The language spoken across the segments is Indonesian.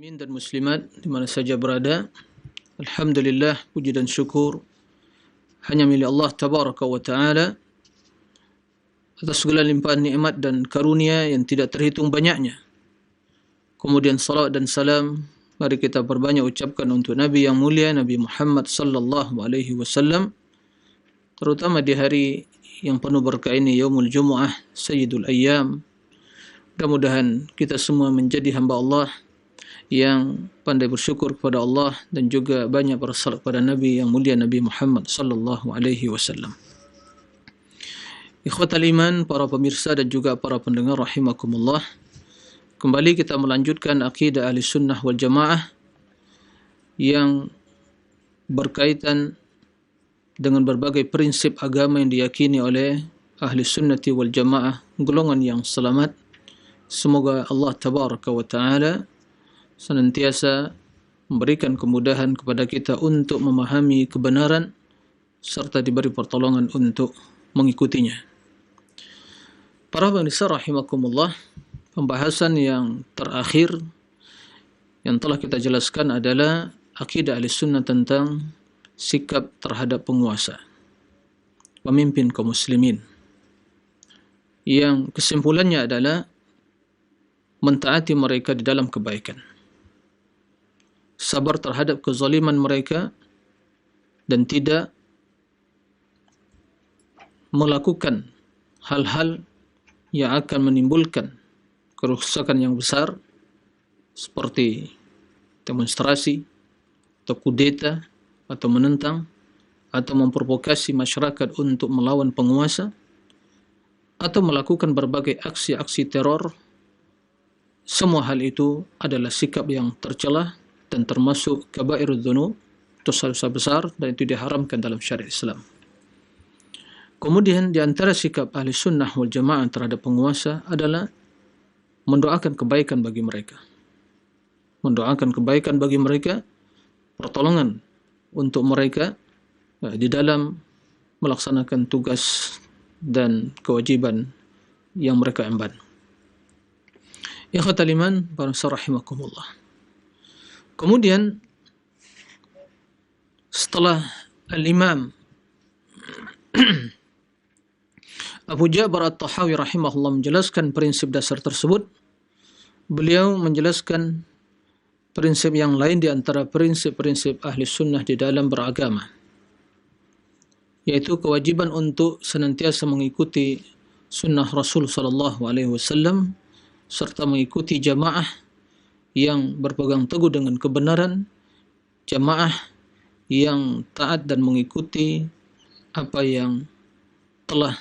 Muslimin dan muslimat di mana saja berada, alhamdulillah, puji dan syukur hanya milik Allah tabaraka wa taala atas segala limpahan nikmat dan karunia yang tidak terhitung banyaknya. Kemudian salawat dan salam mari kita perbanyak ucapkan untuk Nabi yang mulia, Nabi Muhammad sallallahu alaihi wasallam, terutama di hari yang penuh berkah ini, Yaumul Jumu'ah, Sayyidul Ayyam. Mudah-mudahan kita semua menjadi hamba Allah yang pandai bersyukur kepada Allah dan juga banyak bersalat kepada Nabi yang mulia, Nabi Muhammad sallallahu alaihi wasallam. Ikhwatal iman, para pemirsa dan juga para pendengar rahimakumullah. Kembali kita melanjutkan akidah ahli sunnah wal jamaah yang berkaitan dengan berbagai prinsip agama yang diyakini oleh ahli sunnati wal jamaah, golongan yang selamat. Semoga Allah tabaraka wa ta'ala senantiasa memberikan kemudahan kepada kita untuk memahami kebenaran serta diberi pertolongan untuk mengikutinya. Para pemirsa rahimakumullah, pembahasan yang terakhir yang telah kita jelaskan adalah akidah Ahlussunnah tentang sikap terhadap penguasa, pemimpin kaum muslimin, yang kesimpulannya adalah mentaati mereka di dalam kebaikan, sabar terhadap kezaliman mereka, dan tidak melakukan hal-hal yang akan menimbulkan kerusakan yang besar seperti demonstrasi atau kudeta atau menentang atau memprovokasi masyarakat untuk melawan penguasa atau melakukan berbagai aksi-aksi teror. Semua hal itu adalah sikap yang tercela dan termasuk kabairudz dzunub, dosa-dosa besar, dan itu diharamkan dalam syariat Islam. Kemudian di antara sikap ahli sunnah wal jamaah terhadap penguasa adalah mendoakan kebaikan bagi mereka. Mendoakan kebaikan bagi mereka, pertolongan untuk mereka di dalam melaksanakan tugas dan kewajiban yang mereka emban. Ikhwatal iman, para rahimakumullah. Kemudian setelah Al-Imam Abu Ja'far At-Tahawi rahimahullah menjelaskan prinsip dasar tersebut, beliau menjelaskan prinsip yang lain di antara prinsip-prinsip ahli sunnah di dalam beragama, yaitu kewajiban untuk senantiasa mengikuti sunnah Rasul sallallahu alaihi wasallam serta mengikuti jamaah yang berpegang teguh dengan kebenaran, jamaah yang taat dan mengikuti apa yang telah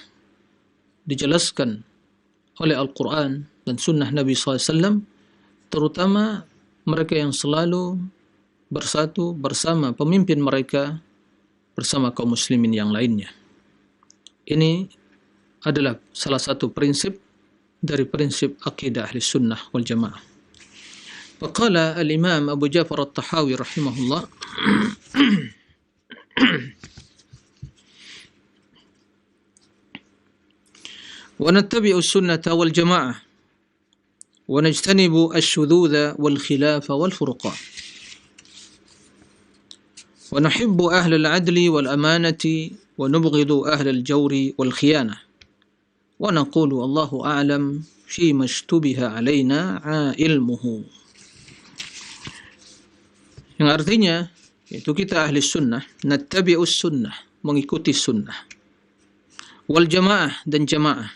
dijelaskan oleh Al-Quran dan sunnah Nabi SAW, terutama mereka yang selalu bersatu bersama pemimpin mereka, bersama kaum muslimin yang lainnya. Ini adalah salah satu prinsip dari prinsip akidah ahli sunnah wal jamaah. Faqala al-imam Abu Ja'far At-Tahawi rahimahullah, wa nattabi'u sunnata wal jamaah wa najtanibu asy-syududha wal khilafa wal furqan wa nuhibbu ahla al-'adli wal amanati wa nubghidu ahla al-jawri wal khiyanah wa naqulu Allahu a'lam fi ma ishtubiha 'alaina 'ilmuhu. Yang artinya, yaitu kita ahli sunnah, nattabi'us sunnah, mengikuti sunnah, wal jamaah, dan jamaah,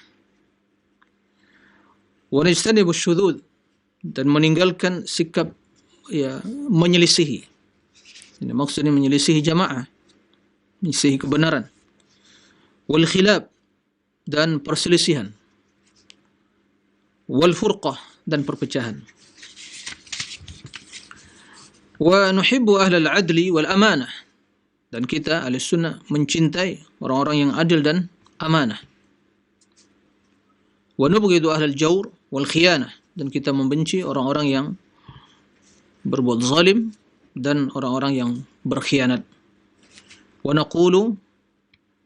wa najtanibus syudzudz, dan meninggalkan sikap menyelisihi. Ini maksudnya menyelisihi jamaah, menyelisihi kebenaran, wal khilaf, dan perselisihan, wal furqah, dan perpecahan. Wa nuhibbu ahlal adli wal amanah, dan kita ahli sunnah mencintai orang-orang yang adil dan amanah. Wa nubghidu ahlal jawr wal khiyanah, dan kita membenci orang-orang yang berbuat zalim dan orang-orang yang berkhianat. Wa naqulu,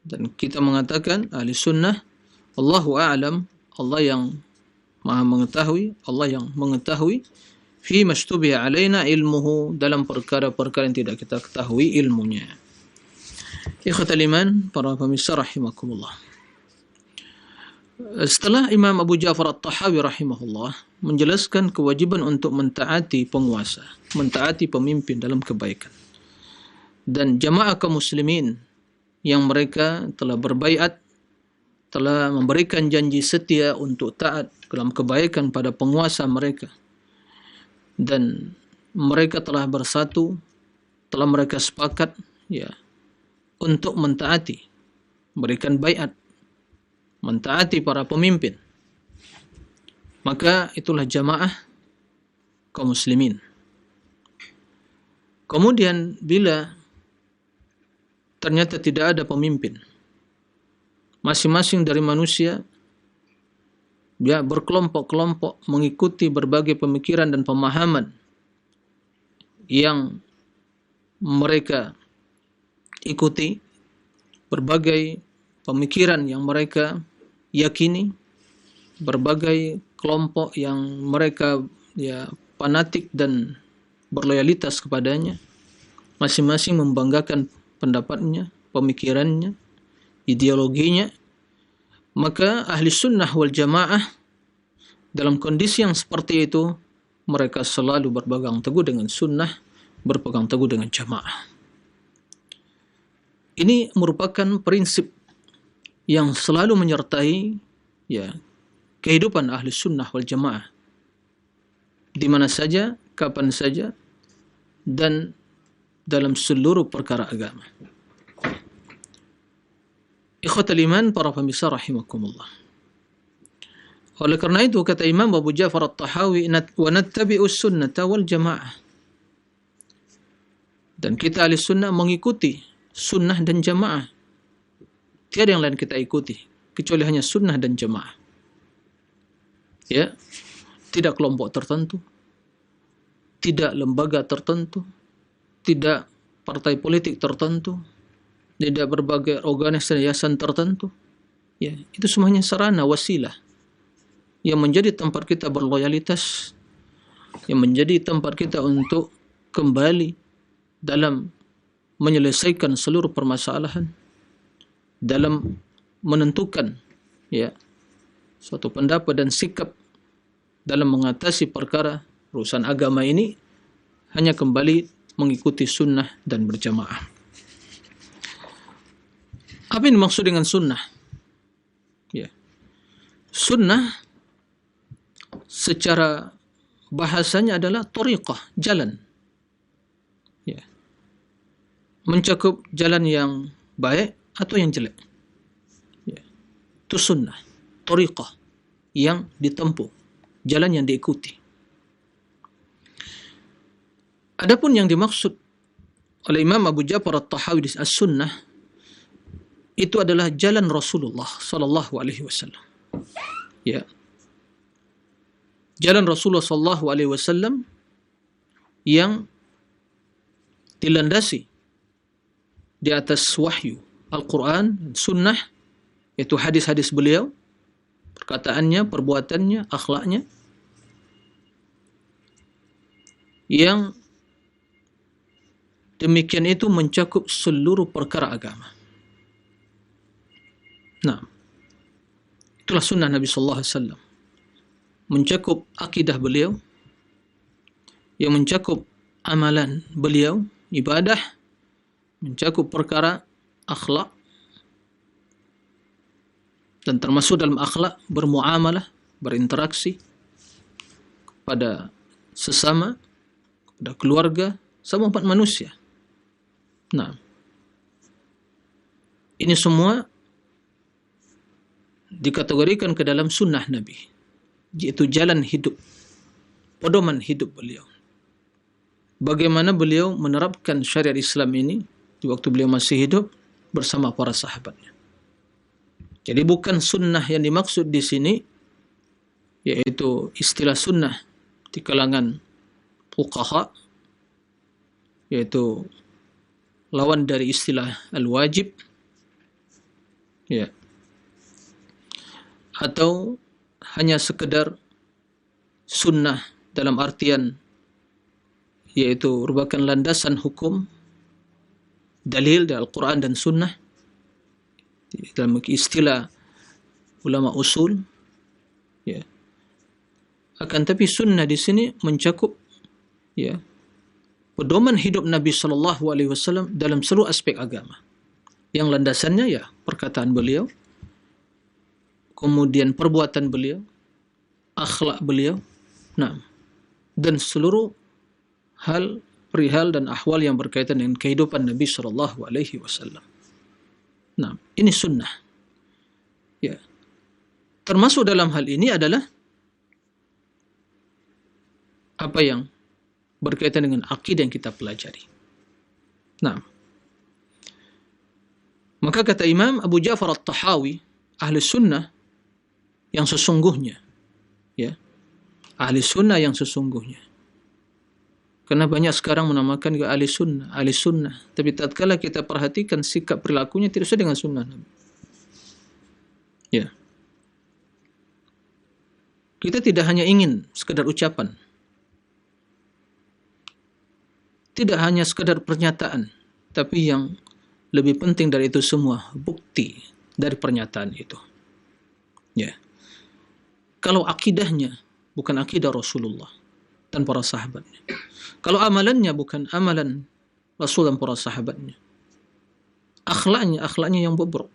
dan kita mengatakan ahli sunnah, Allahu a'lam, Allah yang maha mengetahui, Allah yang mengetahui, fi mastubiha alaina ilmuhu, dalam perkara-perkara yang tidak kita ketahui ilmunya. Ikhwatal iman, para pemirsa rahimakumullah. Setelah Imam Abu Ja'far At-Tahawi rahimahullah menjelaskan kewajiban untuk mentaati penguasa, mentaati pemimpin dalam kebaikan, dan jamaah kaum muslimin yang mereka telah berbaiat, telah memberikan janji setia untuk taat dalam kebaikan pada penguasa mereka, dan mereka telah bersatu, telah mereka sepakat untuk mentaati, memberikan baiat, mentaati para pemimpin, maka itulah jamaah kaum muslimin. Kemudian bila ternyata tidak ada pemimpin, masing-masing dari manusia berkelompok-kelompok mengikuti berbagai pemikiran dan pemahaman yang mereka ikuti, berbagai pemikiran yang mereka yakini, berbagai kelompok yang mereka fanatik dan berloyalitas kepadanya, masing-masing membanggakan pendapatnya, pemikirannya, ideologinya. Maka ahli sunnah wal jamaah dalam kondisi yang seperti itu, mereka selalu berpegang teguh dengan sunnah, berpegang teguh dengan jamaah. Ini merupakan prinsip yang selalu menyertai kehidupan ahli sunnah wal jamaah, di mana saja, kapan saja, dan dalam seluruh perkara agama. Ikhwatal iman, para pemirsa rahimakumullah. Oleh karena itu kata Imam Abu Ja'far At-Tahawi, wa nattabi'us sunnata wal jamaah, dan kita ahli sunnah mengikuti sunnah dan jamaah. Tiada yang lain kita ikuti kecuali hanya sunnah dan jamaah. Tidak kelompok tertentu, tidak lembaga tertentu, tidak partai politik tertentu, tidak berbagai organisasi yayasan tertentu. Itu semuanya sarana, wasilah yang menjadi tempat kita berloyalitas, yang menjadi tempat kita untuk kembali dalam menyelesaikan seluruh permasalahan, dalam menentukan suatu pendapat dan sikap dalam mengatasi perkara urusan agama ini, hanya kembali mengikuti sunnah dan berjamaah. Apa yang dimaksud dengan sunnah? Sunnah secara bahasanya adalah thariqah, jalan. Mencakup jalan yang baik atau yang jelek. Itu sunnah, thariqah yang ditempuh, jalan yang diikuti. Adapun yang dimaksud oleh Imam Abu Ja'far At-Tahawi di As-Sunnah, itu adalah jalan Rasulullah sallallahu alaihi wasallam. Jalan Rasulullah sallallahu alaihi wasallam yang dilandasi di atas wahyu Al-Quran, sunnah, yaitu hadis-hadis beliau, perkataannya, perbuatannya, akhlaknya, yang demikian itu mencakup seluruh perkara agama. Nah, itulah sunnah Nabi sallallahu alaihi wasallam, mencakup akidah beliau, yang mencakup amalan beliau, ibadah, mencakup perkara akhlak, dan termasuk dalam akhlak bermuamalah, berinteraksi pada sesama, pada keluarga, sama umat manusia. Nah, ini semua dikategorikan ke dalam sunnah Nabi, yaitu jalan hidup, pedoman hidup beliau. Bagaimana beliau menerapkan syariat Islam ini di waktu beliau masih hidup bersama para sahabatnya. Jadi bukan sunnah yang dimaksud di sini, yaitu istilah sunnah di kalangan fuqaha, yaitu lawan dari istilah al-wajib, atau hanya sekedar sunnah dalam artian yaitu merupakan landasan hukum, dalil dari Al-Quran dan Sunnah, dalam istilah ulama usul, ya. Akan tapi sunnah di sini mencakup, ya, pedoman hidup Nabi Shallallahu Alaihi Wasallam dalam seluruh aspek agama, yang landasannya ya perkataan beliau, kemudian perbuatan beliau, akhlak beliau, nah, dan seluruh hal, perihal dan ahwal yang berkaitan dengan kehidupan Nabi Shallallahu Alaihi Wasallam. Nah, ini sunnah. Ya, termasuk dalam hal ini adalah apa yang berkaitan dengan akidah yang kita pelajari. Nah, maka kata Imam Abu Ja'far At-Tahawi, ahli sunnah yang sesungguhnya, ya, ahli sunnah yang sesungguhnya. Karena banyak sekarang menamakan juga ahli sunnah. Tapi tatkala kita perhatikan sikap perilakunya tidak sesuai dengan sunnah Nabi. Ya, kita tidak hanya ingin sekedar ucapan, tidak hanya sekadar pernyataan, tapi yang lebih penting dari itu semua, bukti dari pernyataan itu. Ya. Kalau akidahnya bukan akidah Rasulullah dan para sahabatnya, kalau amalannya bukan amalan Rasul dan para sahabatnya, akhlaknya yang bobrok,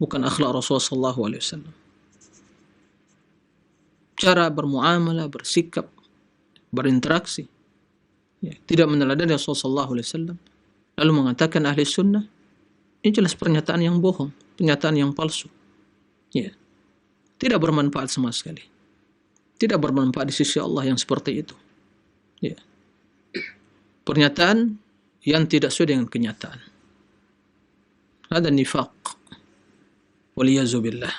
bukan akhlak Rasulullah SAW. Cara bermuamalah, bersikap, berinteraksi, ya, tidak meneladani Rasulullah SAW, lalu mengatakan ahli sunnah, ini jelas pernyataan yang bohong, pernyataan yang palsu. Ya, tidak bermanfaat sama sekali. Tidak bermanfaat di sisi Allah yang seperti itu. Ya, pernyataan yang tidak sesuai dengan kenyataan. Ada nifaq. Waliyazubillah.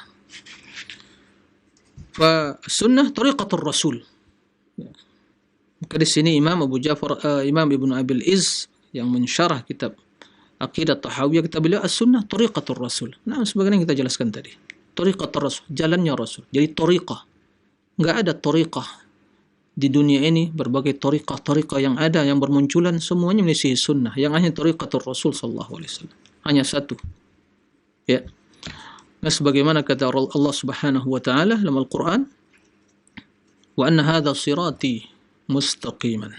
Fa sunnah tariqatul Rasul. Ya. Maka di sini Imam Ibn Abil Izz yang mensyarah kitab Aqidah Tahawiyah, kata beliau as-sunnah tariqatul Rasul. Nah, sebagaimana yang kita jelaskan tadi. Tariqatul Rasul, jalannya Rasul. Jadi tariqah. Enggak ada tariqah di dunia ini, berbagai tariqah yang ada, yang bermunculan, semuanya menyisihi sunnah. Yang hanya tariqatul Rasul sallallahu alaihi wasallam. Hanya satu. Ya. Nah, sebagaimana kata Allah Subhanahu wa taala dalam Al-Qur'an, wa anna hadha sirati mustaqiman.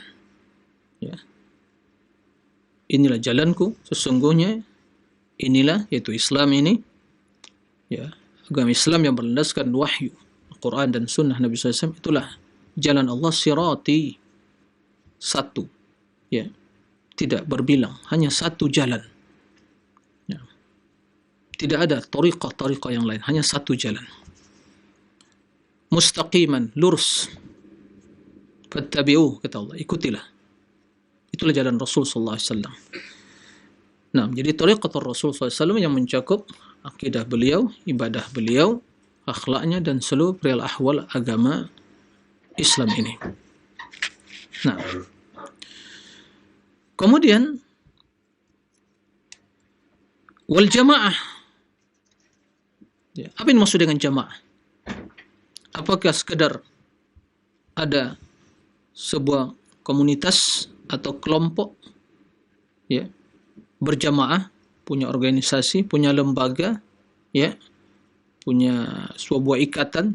Ya. Inilah jalanku, sesungguhnya inilah, yaitu Islam ini, ya, agama Islam yang berlandaskan wahyu, Al-Quran dan Sunnah Nabi SAW, itulah jalan Allah, sirati, satu, ya, tidak berbilang, hanya satu jalan, ya. Tidak ada tariqah yang lain, hanya satu jalan, mustaqiman, lurus, fattabi'uh, kata Allah, ikutilah. Itulah jalan Rasul sallallahu alaihi wasallam. Nah, jadi tariqatul Rasul sallallahu alaihi wasallam yang mencakup akidah beliau, ibadah beliau, akhlaknya dan seluruh perihal ahwal agama Islam ini. Nah, kemudian wal jamaah. Ya, apa yang maksud dengan jamaah? Apakah sekedar ada sebuah komunitas atau kelompok, ya, berjamaah, punya organisasi, punya lembaga, ya, punya sebuah ikatan,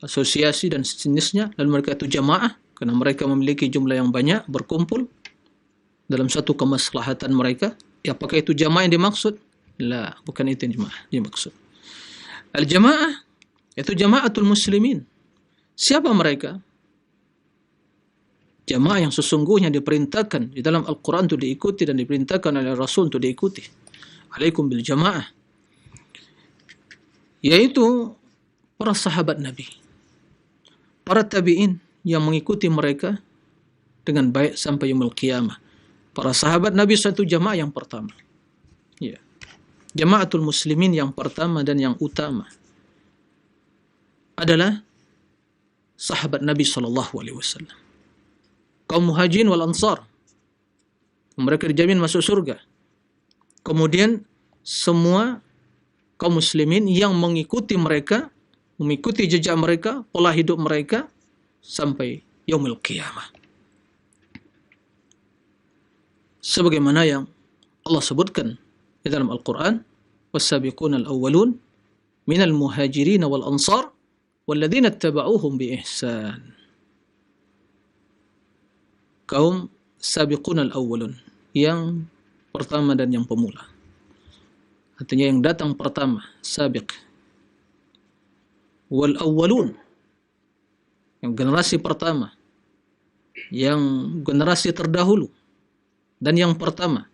asosiasi dan sejenisnya, dan mereka itu jamaah karena mereka memiliki jumlah yang banyak, berkumpul dalam satu kemaslahatan mereka. Ya, apakah itu jamaah yang dimaksud? La, bukan itu yang dimaksud. Al-jamaah itu jamaatul muslimin. Siapa mereka? Jamaah yang sesungguhnya diperintahkan di dalam Al-Quran untuk diikuti dan diperintahkan oleh Rasul untuk diikuti. Alaikum bil jamaah. Yaitu para sahabat Nabi, para tabi'in yang mengikuti mereka dengan baik sampai yaumul qiyamah. Para sahabat Nabi satu jamaah yang pertama. Ya. Jamaatul muslimin yang pertama dan yang utama adalah sahabat Nabi sallallahu alaihi wasallam. Kaum muhajirin wal ansar, mereka dijamin masuk surga. Kemudian semua kaum muslimin yang mengikuti mereka, mengikuti jejak mereka, pola hidup mereka sampai yaumul qiyamah. sebagaimana yang Allah sebutkan di dalam Al-Quran, was-sabiquna al-awwalun minal muhajirin wal ansar walladzina ittaba'uuhum bi ihsan. Kaum sabiqun al-awwalun, yang pertama dan yang pemula. Artinya yang datang pertama, sabiq. Wal awwalun, yang generasi pertama, yang generasi terdahulu, dan yang pertama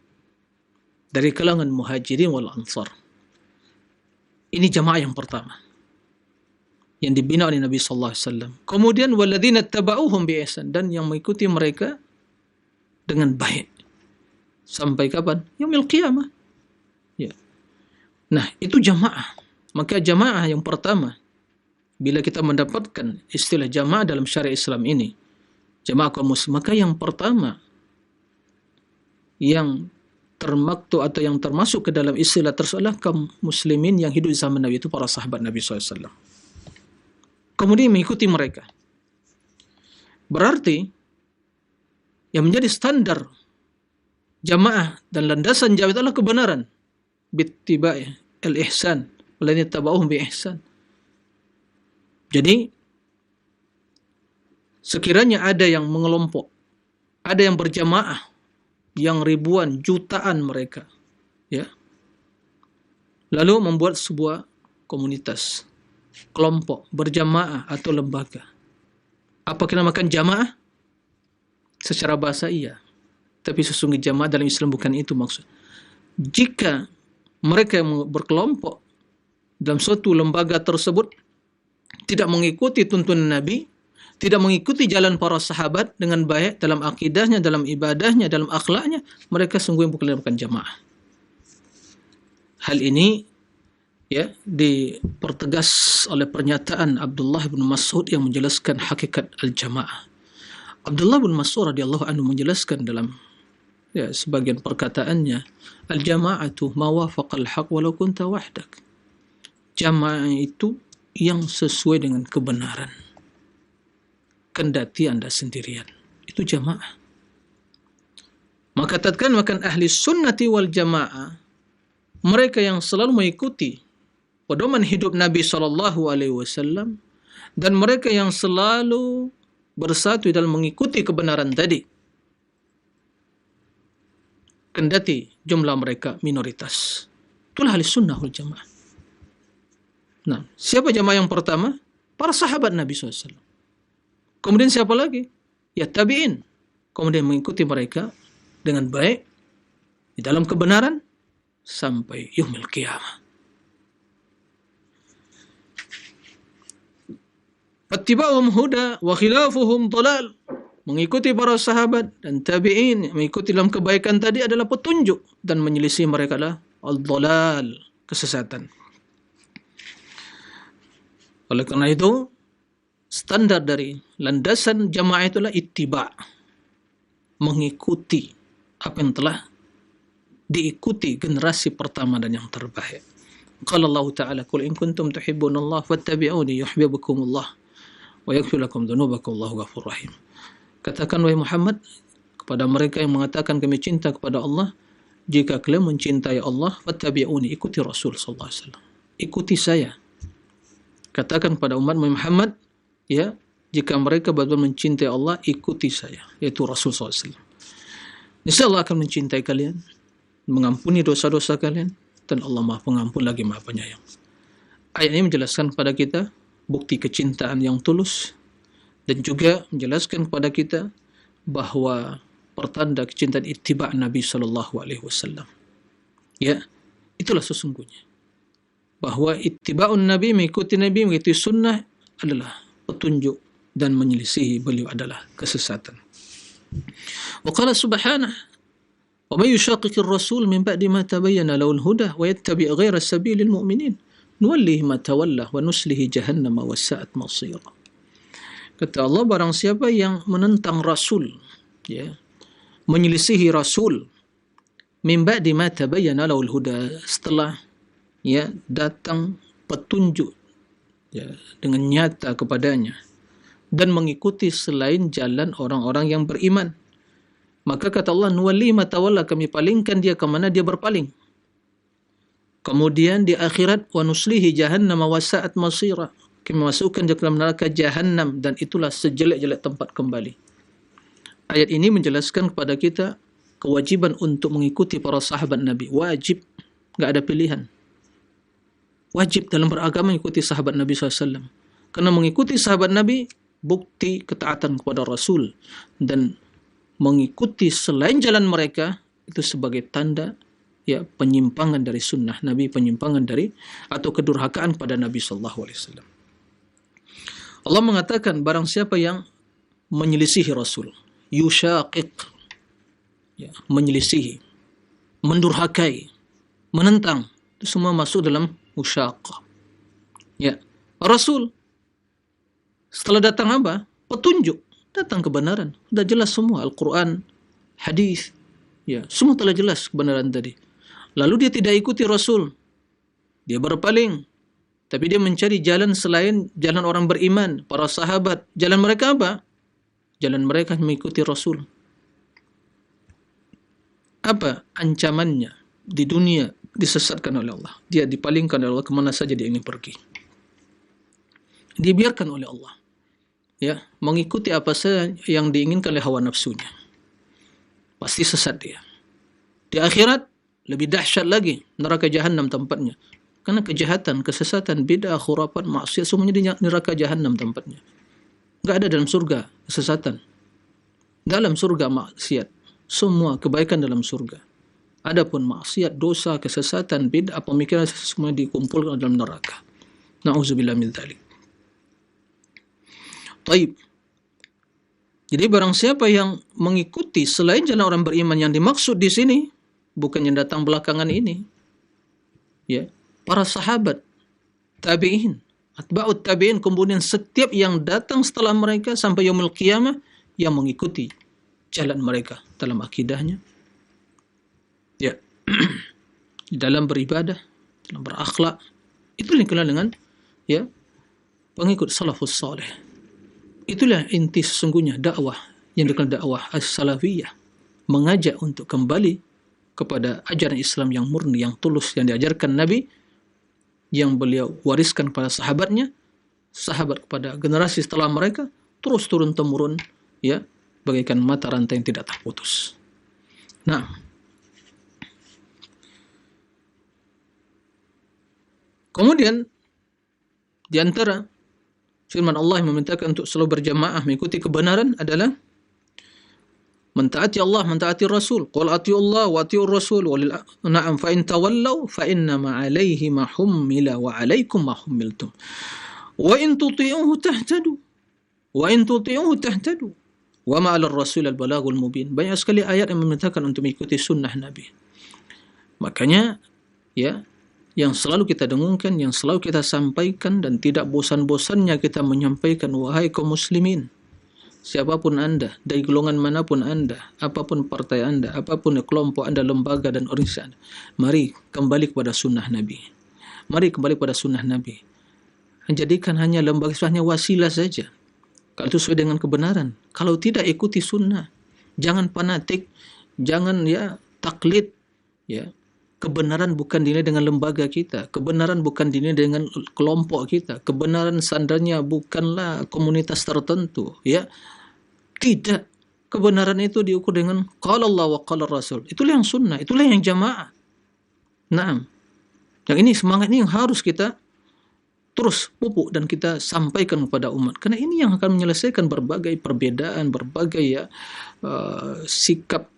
dari kalangan muhajirin wal ansar. Ini jamaah yang pertama yang dibina oleh Nabi sallallahu alaihi wasallam. Kemudian walladzina tabauhum bi ihsan, dan yang mengikuti mereka dengan baik sampai kapan? Yaumil qiyamah. Ya. Nah, itu jamaah. Maka jamaah yang pertama, bila kita mendapatkan istilah jamaah dalam syariat Islam ini, jamaah kaum muslim, maka yang pertama yang termaktub atau yang termasuk ke dalam istilah tersebut kaum muslimin yang hidup di zaman Nabi, itu para sahabat Nabi SAW. Kemudian mengikuti mereka. Berarti yang menjadi standar jamaah dan landasan jamaah adalah kebenaran. Bittiba'i al-ihsan walladzina tabauhum bi ihsan. Jadi sekiranya ada yang mengelompok, ada yang berjamaah, yang ribuan, jutaan mereka, ya, lalu membuat sebuah komunitas, kelompok, berjamaah atau lembaga. Apa kita namakan jamaah? Secara bahasa iya, tapi sesungguhnya jamaah dalam Islam bukan itu maksud. Jika mereka yang berkelompok dalam suatu lembaga tersebut tidak mengikuti tuntunan Nabi, tidak mengikuti jalan para sahabat dengan baik dalam akidahnya, dalam ibadahnya, dalam akhlaknya, mereka sungguh bukan jamaah. Hal ini ya dipertegas oleh pernyataan Abdullah bin Mas'ud yang menjelaskan hakikat al-jamaah. Abdullah bin Mas'ud radhiyallahu anhu menjelaskan dalam sebagian perkataannya, al-jama'atu ma wafaqal haq walau kunta wahdak. Jamaah itu yang sesuai dengan kebenaran, kendati Anda sendirian. Itu jamaah. Maka tatkala makan ahli sunnati wal jamaah, mereka yang selalu mengikuti pedoman hidup Nabi SAW, dan mereka yang selalu bersatu dalam mengikuti kebenaran tadi, kendati jumlah mereka minoritas. Itulah ahli sunnah wal jamaah. Nah, siapa jamaah yang pertama? Para sahabat Nabi SAW. Kemudian siapa lagi? Ya tabi'in. Kemudian mengikuti mereka dengan baik di dalam kebenaran sampai yaumil qiyamah. Fattiba'uhum huda wa khilafuhum dhalal. Mengikuti para sahabat dan tabi'in, mengikuti dalam kebaikan tadi adalah petunjuk, dan menyelisih mereka adalah al-dhalal, kesesatan. Oleh karena itu, standar dari landasan jamaah itulah ittiba', mengikuti apa yang telah diikuti generasi pertama dan yang terbaik. Qala Allah Ta'ala, qul in kuntum tuhibbunallah fattabi'uni yuhibbukumullah wa yaghfir lakum dzunubakum wallahu ghafurur rahim. Katakan wahai Muhammad kepada mereka yang mengatakan kami cinta kepada Allah, jika kalian mencintai Allah, fattabi'uni, ikuti Rasul sallallahu alaihi wasallam. Ikuti saya. Katakan kepada umat Muhammad, ya, jika mereka betul-betul mencintai Allah, ikuti saya, yaitu Rasul SAW. Insya Allah akan mencintai kalian, mengampuni dosa-dosa kalian, dan Allah Maha Pengampun lagi Maha Penyayang. Ayat ini menjelaskan kepada kita bukti kecintaan yang tulus, dan juga menjelaskan kepada kita bahwa pertanda kecintaan ittiba' Nabi SAW. Ya, itulah sesungguhnya bahwa ittiba'un Nabi, mengikuti Nabi, mengikuti sunnah adalah petunjuk, dan menyelisihi beliau adalah kesesatan. Wa qala subhanahu wa may yushaqiqir rasul min ba'di ma tabayyana lahul huda wa yattabi' ghayra sabilil mu'minin nuwallihi ma tawalla wa nuslihi jahannam wa sa'at masira. Kata Allah, barang siapa yang menentang Rasul, ya, menyelisihi Rasul, min ba'di ma tabayyana lahul huda, setelah ya datang petunjuk ya dengan nyata kepadanya, dan mengikuti selain jalan orang-orang yang beriman, Maka kata Allah, nuwalli ma tawalla, kami palingkan dia ke mana dia berpaling. Kemudian di akhirat, wa nuslihi jahannam wa sa'at masira, kami masukkan dia ke dalam neraka jahannam, dan itulah sejelek-jelek tempat kembali. Ayat ini menjelaskan kepada kita kewajiban untuk mengikuti para sahabat Nabi. Wajib, enggak ada pilihan. Wajib dalam beragama mengikuti sahabat Nabi SAW. Karena mengikuti sahabat Nabi, bukti ketaatan kepada Rasul. Dan mengikuti selain jalan mereka, itu sebagai tanda ya penyimpangan dari sunnah Nabi, penyimpangan dari atau kedurhakaan pada Nabi SAW. Allah mengatakan, barang siapa yang menyelisihi Rasul, yushaqiq, ya, menyelisihi, mendurhakai, menentang, itu semua masuk dalam musyaqah. Ya, Rasul setelah datang apa? Petunjuk, datang kebenaran, sudah jelas semua, Al-Quran, hadis, ya, semua telah jelas kebenaran tadi. Lalu dia tidak ikuti Rasul, dia berpaling, tapi dia mencari jalan selain jalan orang beriman, para sahabat. Jalan mereka apa? Jalan mereka mengikuti Rasul. Apa ancamannya? Di dunia disesatkan oleh Allah, dia dipalingkan oleh Allah kemana saja dia ingin pergi, dibiarkan oleh Allah, ya, mengikuti apa saja yang diinginkan oleh hawa nafsunya, pasti sesat dia. Di akhirat lebih dahsyat lagi, neraka jahannam tempatnya, karena kejahatan, kesesatan, bid'ah, khurafat, maksiat, semuanya di neraka jahannam tempatnya. Enggak ada dalam surga kesesatan, dalam surga maksiat, semua kebaikan dalam surga. Adapun maksiat, dosa, kesesatan, bid'ah, pemikiran, semua dikumpulkan dalam neraka. Na'udzubillah min dzalik. Taib. Jadi barang siapa yang mengikuti selain jalan orang beriman, yang dimaksud di sini bukan yang datang belakangan ini, ya, para sahabat, tabi'in, atba'ut tabi'in, kemudian setiap yang datang setelah mereka sampai yaumul qiyamah, yang mengikuti jalan mereka dalam akidahnya, ya, dalam beribadah, dalam berakhlak, itu yang dikenal dengan ya pengikut salafus saleh. Itulah inti sesungguhnya dakwah yang dikenal dakwah as-salafiyah, mengajak untuk kembali kepada ajaran Islam yang murni, yang tulus, yang diajarkan Nabi, yang beliau wariskan kepada sahabatnya, sahabat kepada generasi setelah mereka, terus turun temurun, ya, bagaikan mata rantai yang tidak terputus. Nah, kemudian di antara firman Allah yang memintakan untuk selalu berjamaah mengikuti kebenaran adalah mentaati Allah, mentaati Rasul. Qul atii'u Allah wa atii'ur Rasul walil na'am fa in tawallaw fa inna ma 'alaihi ma hummila wa 'alaikum ma hummiltum wa in tuti'uhu tahtadu wa ma 'alal rasul al balaghul mubin. Banyak sekali ayat yang memintakan untuk mengikuti sunnah Nabi. Makanya ya, yang selalu kita dengungkan, yang selalu kita sampaikan, dan tidak bosan-bosannya kita menyampaikan, wahai kaum muslimin, siapapun Anda, dari golongan manapun Anda, apapun partai Anda, apapun kelompok Anda, lembaga dan organisasi Anda, mari kembali kepada sunnah Nabi. Mari kembali kepada sunnah Nabi. Jadikan hanya lembaga hanya wasilah saja, kalau itu sesuai dengan kebenaran. Kalau tidak, ikuti sunnah. Jangan fanatik, jangan ya taklid, ya. Kebenaran bukan dinilai dengan lembaga kita, kebenaran bukan dinilai dengan kelompok kita, kebenaran sandarnya bukanlah komunitas tertentu, ya. Tidak. Kebenaran itu diukur dengan qala Allah wa qala Rasul. Itulah yang sunnah, itulah yang jamaah. Naam. Yang ini, semangat ini yang harus kita terus pupuk dan kita sampaikan kepada umat, karena ini yang akan menyelesaikan berbagai perbedaan, berbagai ya sikap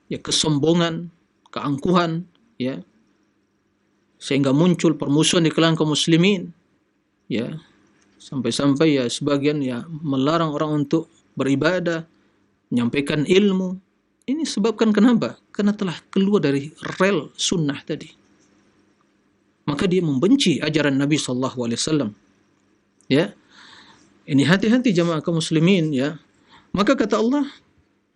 ya kesombongan, keangkuhan, ya, sehingga muncul permusuhan di kalangan kaum muslimin, ya, sampai-sampai ya sebagian ya melarang orang untuk beribadah, menyampaikan ilmu. Ini sebabkan kenapa? Karena telah keluar dari rel sunnah tadi. Maka dia membenci ajaran Nabi SAW. Ya, ini hati-hati jamaah kaum muslimin, ya. Maka kata Allah,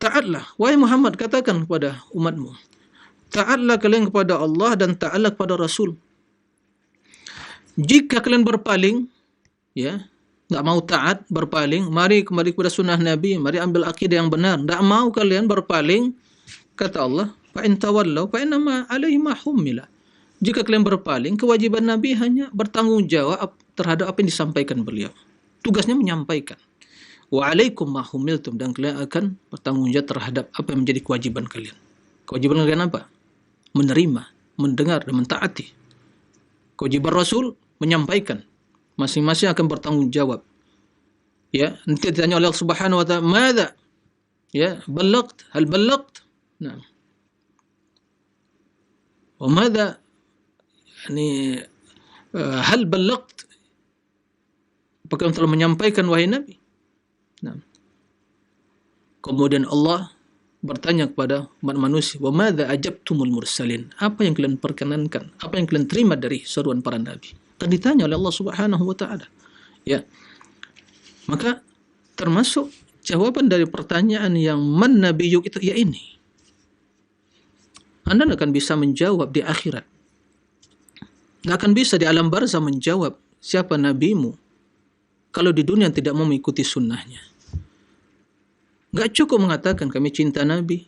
taatlah, wahai Muhammad, katakan kepada umatmu, taatlah kalian kepada Allah dan taatlah kepada Rasul. Jika kalian berpaling, ya, Tidak mau taat, berpaling, mari kembali kepada sunnah Nabi, mari ambil akidah yang benar. Tidak mau kalian berpaling, kata Allah, fa in tawallaw fa innama alaihi ma hummila. Jika kalian berpaling, kewajiban Nabi hanya bertanggung jawab terhadap apa yang disampaikan beliau. Tugasnya menyampaikan. Wa alaikum ma hummiltum, dan kalian akan bertanggung jawab terhadap apa yang menjadi kewajiban kalian. Kewajiban kalian apa? Menerima, mendengar, dan mentaati. Kewajiban Rasul menyampaikan. Masing-masing akan bertanggung jawab. Ya, nanti ditanya oleh Allah Subhanahu wa taala, "Madza?" Ya, ballagt, hal ballagt? Nah. Wa madza yani hal ballagt? Apakah telah menyampaikan wahai Nabi? Nah. Kemudian Allah bertanya kepada umat manusia, "Wa madza ajabtumul mursalin?" Apa yang kalian perkenankan? Apa yang kalian terima dari seruan para nabi? Akan ditanya oleh Allah Subhanahu wa taala. Ya. Maka termasuk jawaban dari pertanyaan yang man nabiyyuk itu ya ini. Anda tidak akan bisa menjawab di akhirat. Tidak akan bisa di alam barzah menjawab siapa nabimu kalau di dunia tidak mau mengikuti sunnahnya. Tidak cukup mengatakan kami cinta Nabi,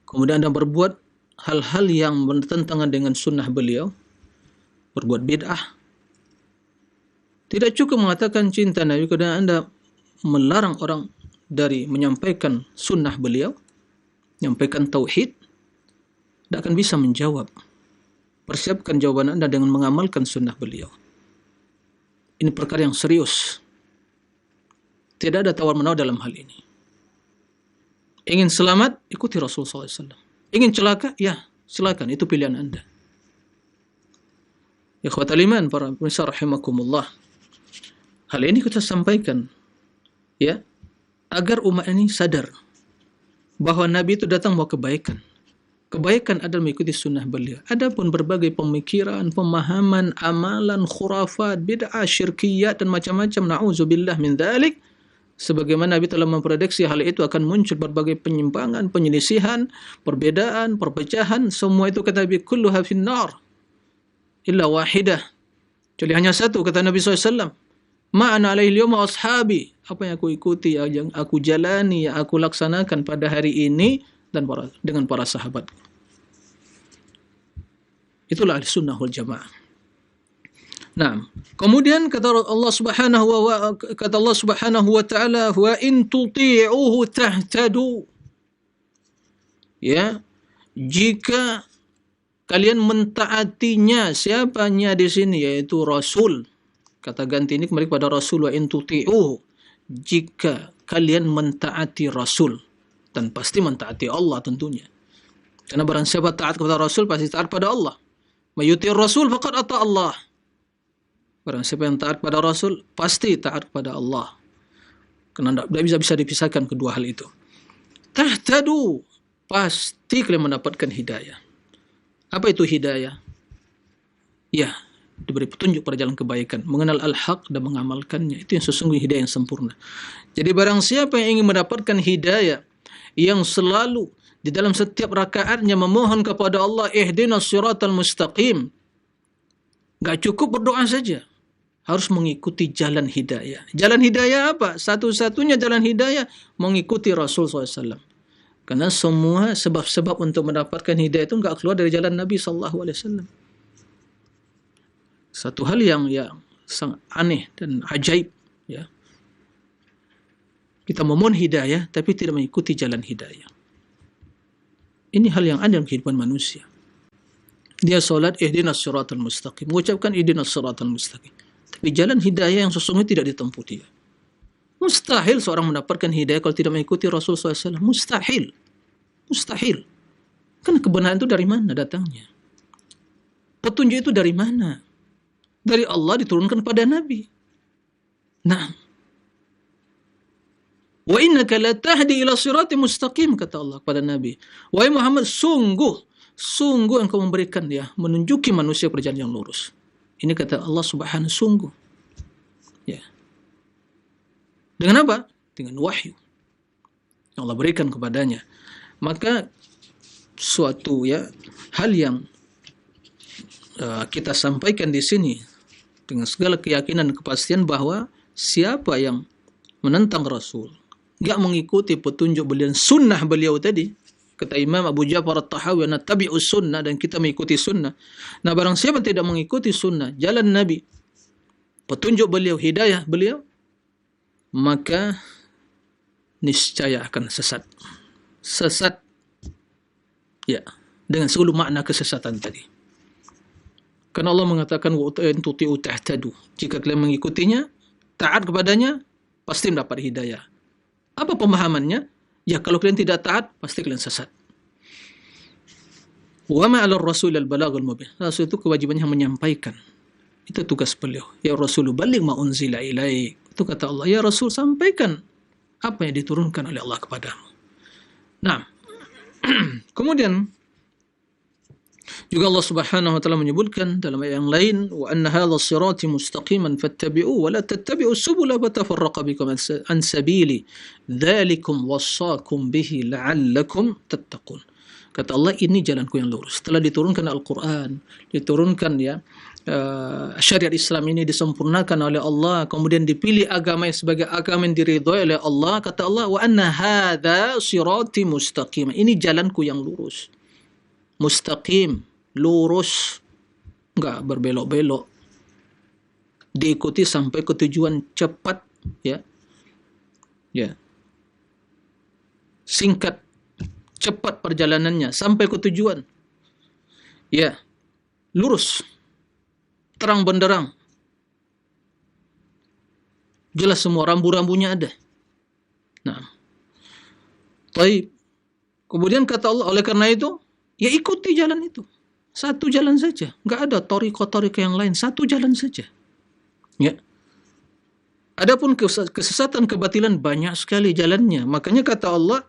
kemudian Anda berbuat hal-hal yang bertentangan dengan sunnah beliau, berbuat bid'ah. Tidak cukup mengatakan cinta Nabi, kemudian Anda melarang orang dari menyampaikan sunnah beliau, menyampaikan tauhid. Tidak akan bisa menjawab. Persiapkan jawaban Anda dengan mengamalkan sunnah beliau. Ini perkara yang serius. Tidak ada tawar-menawar dalam hal ini. Ingin selamat, ikuti Rasulullah SAW. Ingin celaka, ya silakan, itu pilihan Anda. Ikhwatal iman, para pemirsa rahimakumullah. Hal ini kita sampaikan, ya, agar umat ini sadar bahwa Nabi itu datang membawa kebaikan. Kebaikan adalah mengikuti sunnah beliau. Adapun berbagai pemikiran, pemahaman, amalan, khurafat, bid'ah, syirkiyat, dan macam-macam, na'udzubillah min dzalik, sebagaimana Nabi telah memprediksi hal itu akan muncul berbagai penyimpangan, penyelisihan, perbedaan, perpecahan, semua itu kata Nabi, kulluha finnar illa wahidah, kecuali hanya satu, kata Nabi SAW, ma'ana alaihi al-yawma ashabi, apa yang aku ikuti, yang aku jalani, yang aku laksanakan pada hari ini dan dengan para sahabat. Itulah sunnah wal jamaah. Nah, kemudian kata Allah Subhanahu wa taala, wa in tuti'uhu tahtadu. Ya, jika kalian mentaatinya, siapanya di sini, yaitu Rasul. Kata ganti ini kembali kepada Rasul, wa in tuti'uhu, jika kalian mentaati Rasul, dan pasti mentaati Allah tentunya. Karena barang siapa taat kepada Rasul pasti taat pada Allah. Mayutir Rasul faqad ata Allah. Barang siapa yang taat pada Rasul pasti taat kepada Allah. Karena tidak bisa dipisahkan kedua hal itu. Tahtadu, pasti kalian mendapatkan hidayah. Apa itu hidayah? Ya, diberi petunjuk pada jalan kebaikan, mengenal al-haq dan mengamalkannya. Itu yang sesungguhnya hidayah yang sempurna. Jadi barang siapa yang ingin mendapatkan hidayah, yang selalu di dalam setiap rakaatnya memohon kepada Allah, ihdinas siratal mustaqim, gak cukup berdoa saja, harus mengikuti jalan hidayah. Jalan hidayah apa? Satu-satunya jalan hidayah mengikuti Rasul SAW. Karena semua sebab-sebab untuk mendapatkan hidayah itu gak keluar dari jalan Nabi SAW. Satu hal yang sangat aneh dan ajaib, ya. Kita memohon hidayah tapi tidak mengikuti jalan hidayah. Ini hal yang ada dalam kehidupan manusia. Dia salat ihdinas siratal mustaqim, mengucapkan ihdinas siratal mustaqim, tapi jalan hidayah yang sesungguhnya tidak ditempuh dia. Mustahil seorang mendapatkan hidayah kalau tidak mengikuti Rasul SAW. Mustahil. Mustahil. Kan kebenaran itu dari mana datangnya? Petunjuk itu dari mana? Dari Allah diturunkan pada Nabi. Nah, wa innaka la tahdi ila siratin mustaqim, kata Allah kepada Nabi. Wahai Muhammad, sungguh engkau memberikan, ya, menunjuki manusia perjalanan yang lurus. Ini kata Allah Subhanahu, sungguh. Ya. Dengan apa? Dengan wahyu yang Allah berikan kepadanya. Maka suatu, ya, hal yang kita sampaikan di sini dengan segala keyakinan dan kepastian bahwa siapa yang menentang Rasul, enggak mengikuti petunjuk beliau, sunnah beliau tadi, kata Imam Abu Ja'far At-Tahawi, nattabi'us sunnah, dan kita mengikuti sunnah. Nah, barang siapa tidak mengikuti sunnah, jalan Nabi, petunjuk beliau, hidayah beliau, maka niscaya akan sesat. Sesat, ya, dengan seluruh makna kesesatan tadi. Karena Allah mengatakan wa tuti'u tahtadu. Jika kalian mengikutinya, taat kepadanya, pasti mendapat hidayah. Apa pemahamannya? Ya, kalau kalian tidak taat, pasti kalian sesat. Wa ma 'ala ar-rasul al-balaghul mubin. Rasul itu kewajibannya menyampaikan. Itu tugas beliau. Ya Rasul, balligh ma unzila ilaik. Itu kata Allah, ya Rasul, sampaikan apa yang diturunkan oleh Allah kepadamu. Nah, kemudian juga Allah Subhanahu wa taala menyebutkan dalam ayat yang lain, wa anna hadha sirati mustaqiman fattabi'u wa la tattabi'u subula fatafarraqa bikum an sabili dzalikum wassaakum bihi la'allakum tattaqun. Kata Allah, ini jalanku yang lurus. Setelah diturunkan Al-Quran, diturunkan syariat Islam ini disempurnakan oleh Allah, kemudian dipilih agama sebagai agama yang diridhoi oleh Allah, kata Allah, wa anna hadza sirati mustaqim. Ini jalanku yang lurus. Mustaqim, lurus, enggak berbelok-belok. Diikuti sampai ke tujuan cepat, ya. Ya. Singkat, cepat perjalanannya sampai ke tujuan. Ya. Lurus. Terang benderang. Jelas semua rambu-rambunya ada. Nah. Baik. Kemudian kata Allah, oleh karena itu, ya ikuti jalan itu. Satu jalan saja. Enggak ada tariqah-tariqah yang lain. Satu jalan saja. Ya. Adapun kesesatan, kebatilan banyak sekali jalannya. Makanya kata Allah,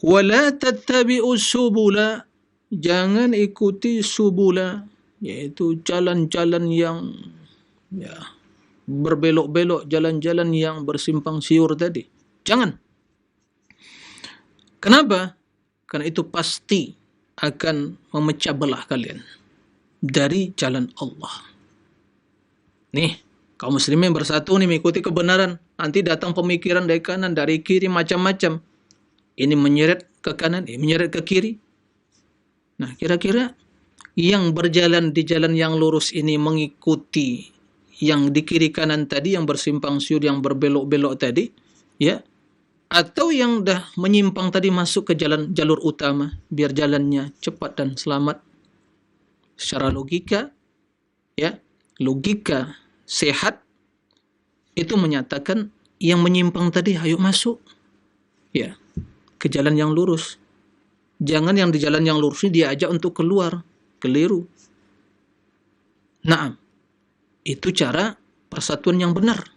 wala tattabi'us subula. Jangan ikuti subula. Yaitu jalan-jalan yang berbelok-belok. Jalan-jalan yang bersimpang siur tadi. Jangan. Kenapa? Karena itu pasti akan memecah belah kalian dari jalan Allah. Nih, kaum muslimin bersatu nih mengikuti kebenaran. Nanti datang pemikiran dari kanan, dari kiri, macam-macam. Ini menyeret ke kanan, ini menyeret ke kiri. Nah, kira-kira yang berjalan di jalan yang lurus ini mengikuti yang di kiri kanan tadi, yang bersimpang siur, yang berbelok-belok tadi, ya, atau yang dah menyimpang tadi masuk ke jalur utama biar jalannya cepat dan selamat. Secara logika, ya, logika sehat itu menyatakan yang menyimpang tadi ayo masuk, ya, ke jalan yang lurus. Jangan yang di jalan yang lurus ini diajak untuk keluar, keliru. Naam, itu cara persatuan yang benar.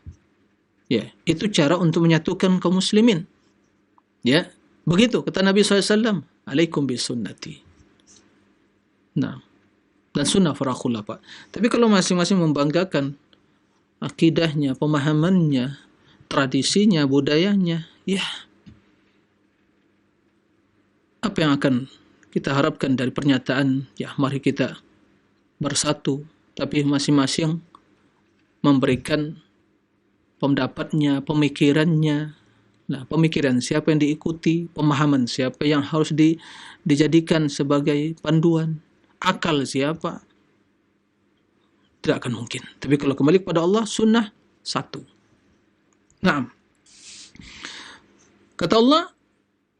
Ya, itu cara untuk menyatukan kaum muslimin. Ya, begitu kata Nabi SAW, alaikum bisunnati. Nah, dan sunnah farakhullah, Pak. Tapi kalau masing-masing membanggakan akidahnya, pemahamannya, tradisinya, budayanya, ya, apa yang akan kita harapkan dari pernyataan, ya, mari kita bersatu, tapi masing-masing memberikan pendapatnya, pemikirannya. Nah, pemikiran siapa yang diikuti, pemahaman siapa yang harus dijadikan sebagai panduan, akal siapa, tidak akan mungkin. Tapi kalau kembali kepada Allah, sunnah satu. Nah, kata Allah,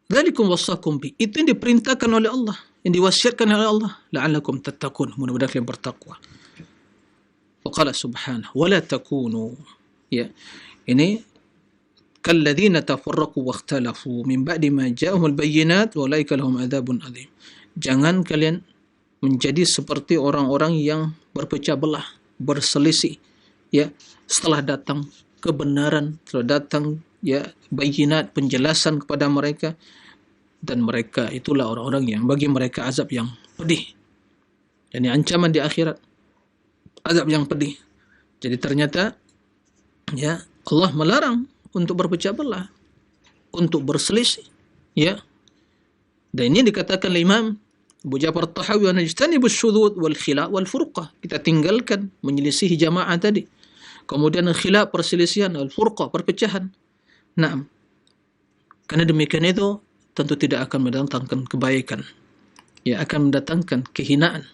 dzalikum wassakum bi. Itu yang diperintahkan oleh Allah, yang diwasiatkan oleh Allah, la'allakum tattaqun, mudah-mudahan kalian bertakwa. Wa qala subhanahu wa la takunu. Ya, ini kalladzina tafarraqu wakhtalafu min ba'di ma ja'ahumul bayyinat wa ulaika lahum adzabun adzim. Jangan kalian menjadi seperti orang-orang yang berpecah belah, berselisih, ya, setelah datang kebenaran, setelah datang, ya, bayyinat, penjelasan kepada mereka, dan mereka itulah orang-orang yang bagi mereka azab yang pedih. Yani ancaman di akhirat, azab yang pedih. Jadi ternyata, ya, Allah melarang untuk berpecah belah, untuk berselisih, ya. Dan ini dikatakan oleh Imam Abu Ja'far At-Tahawi, najtanibus syudud wal khilaf wal furqah. Kita tinggalkan menyelisihi jamaah tadi. Kemudian khilaf, perselisihan, al-furqah, perpecahan. Naam. Karena demikian itu tentu tidak akan mendatangkan kebaikan. Ya, akan mendatangkan kehinaan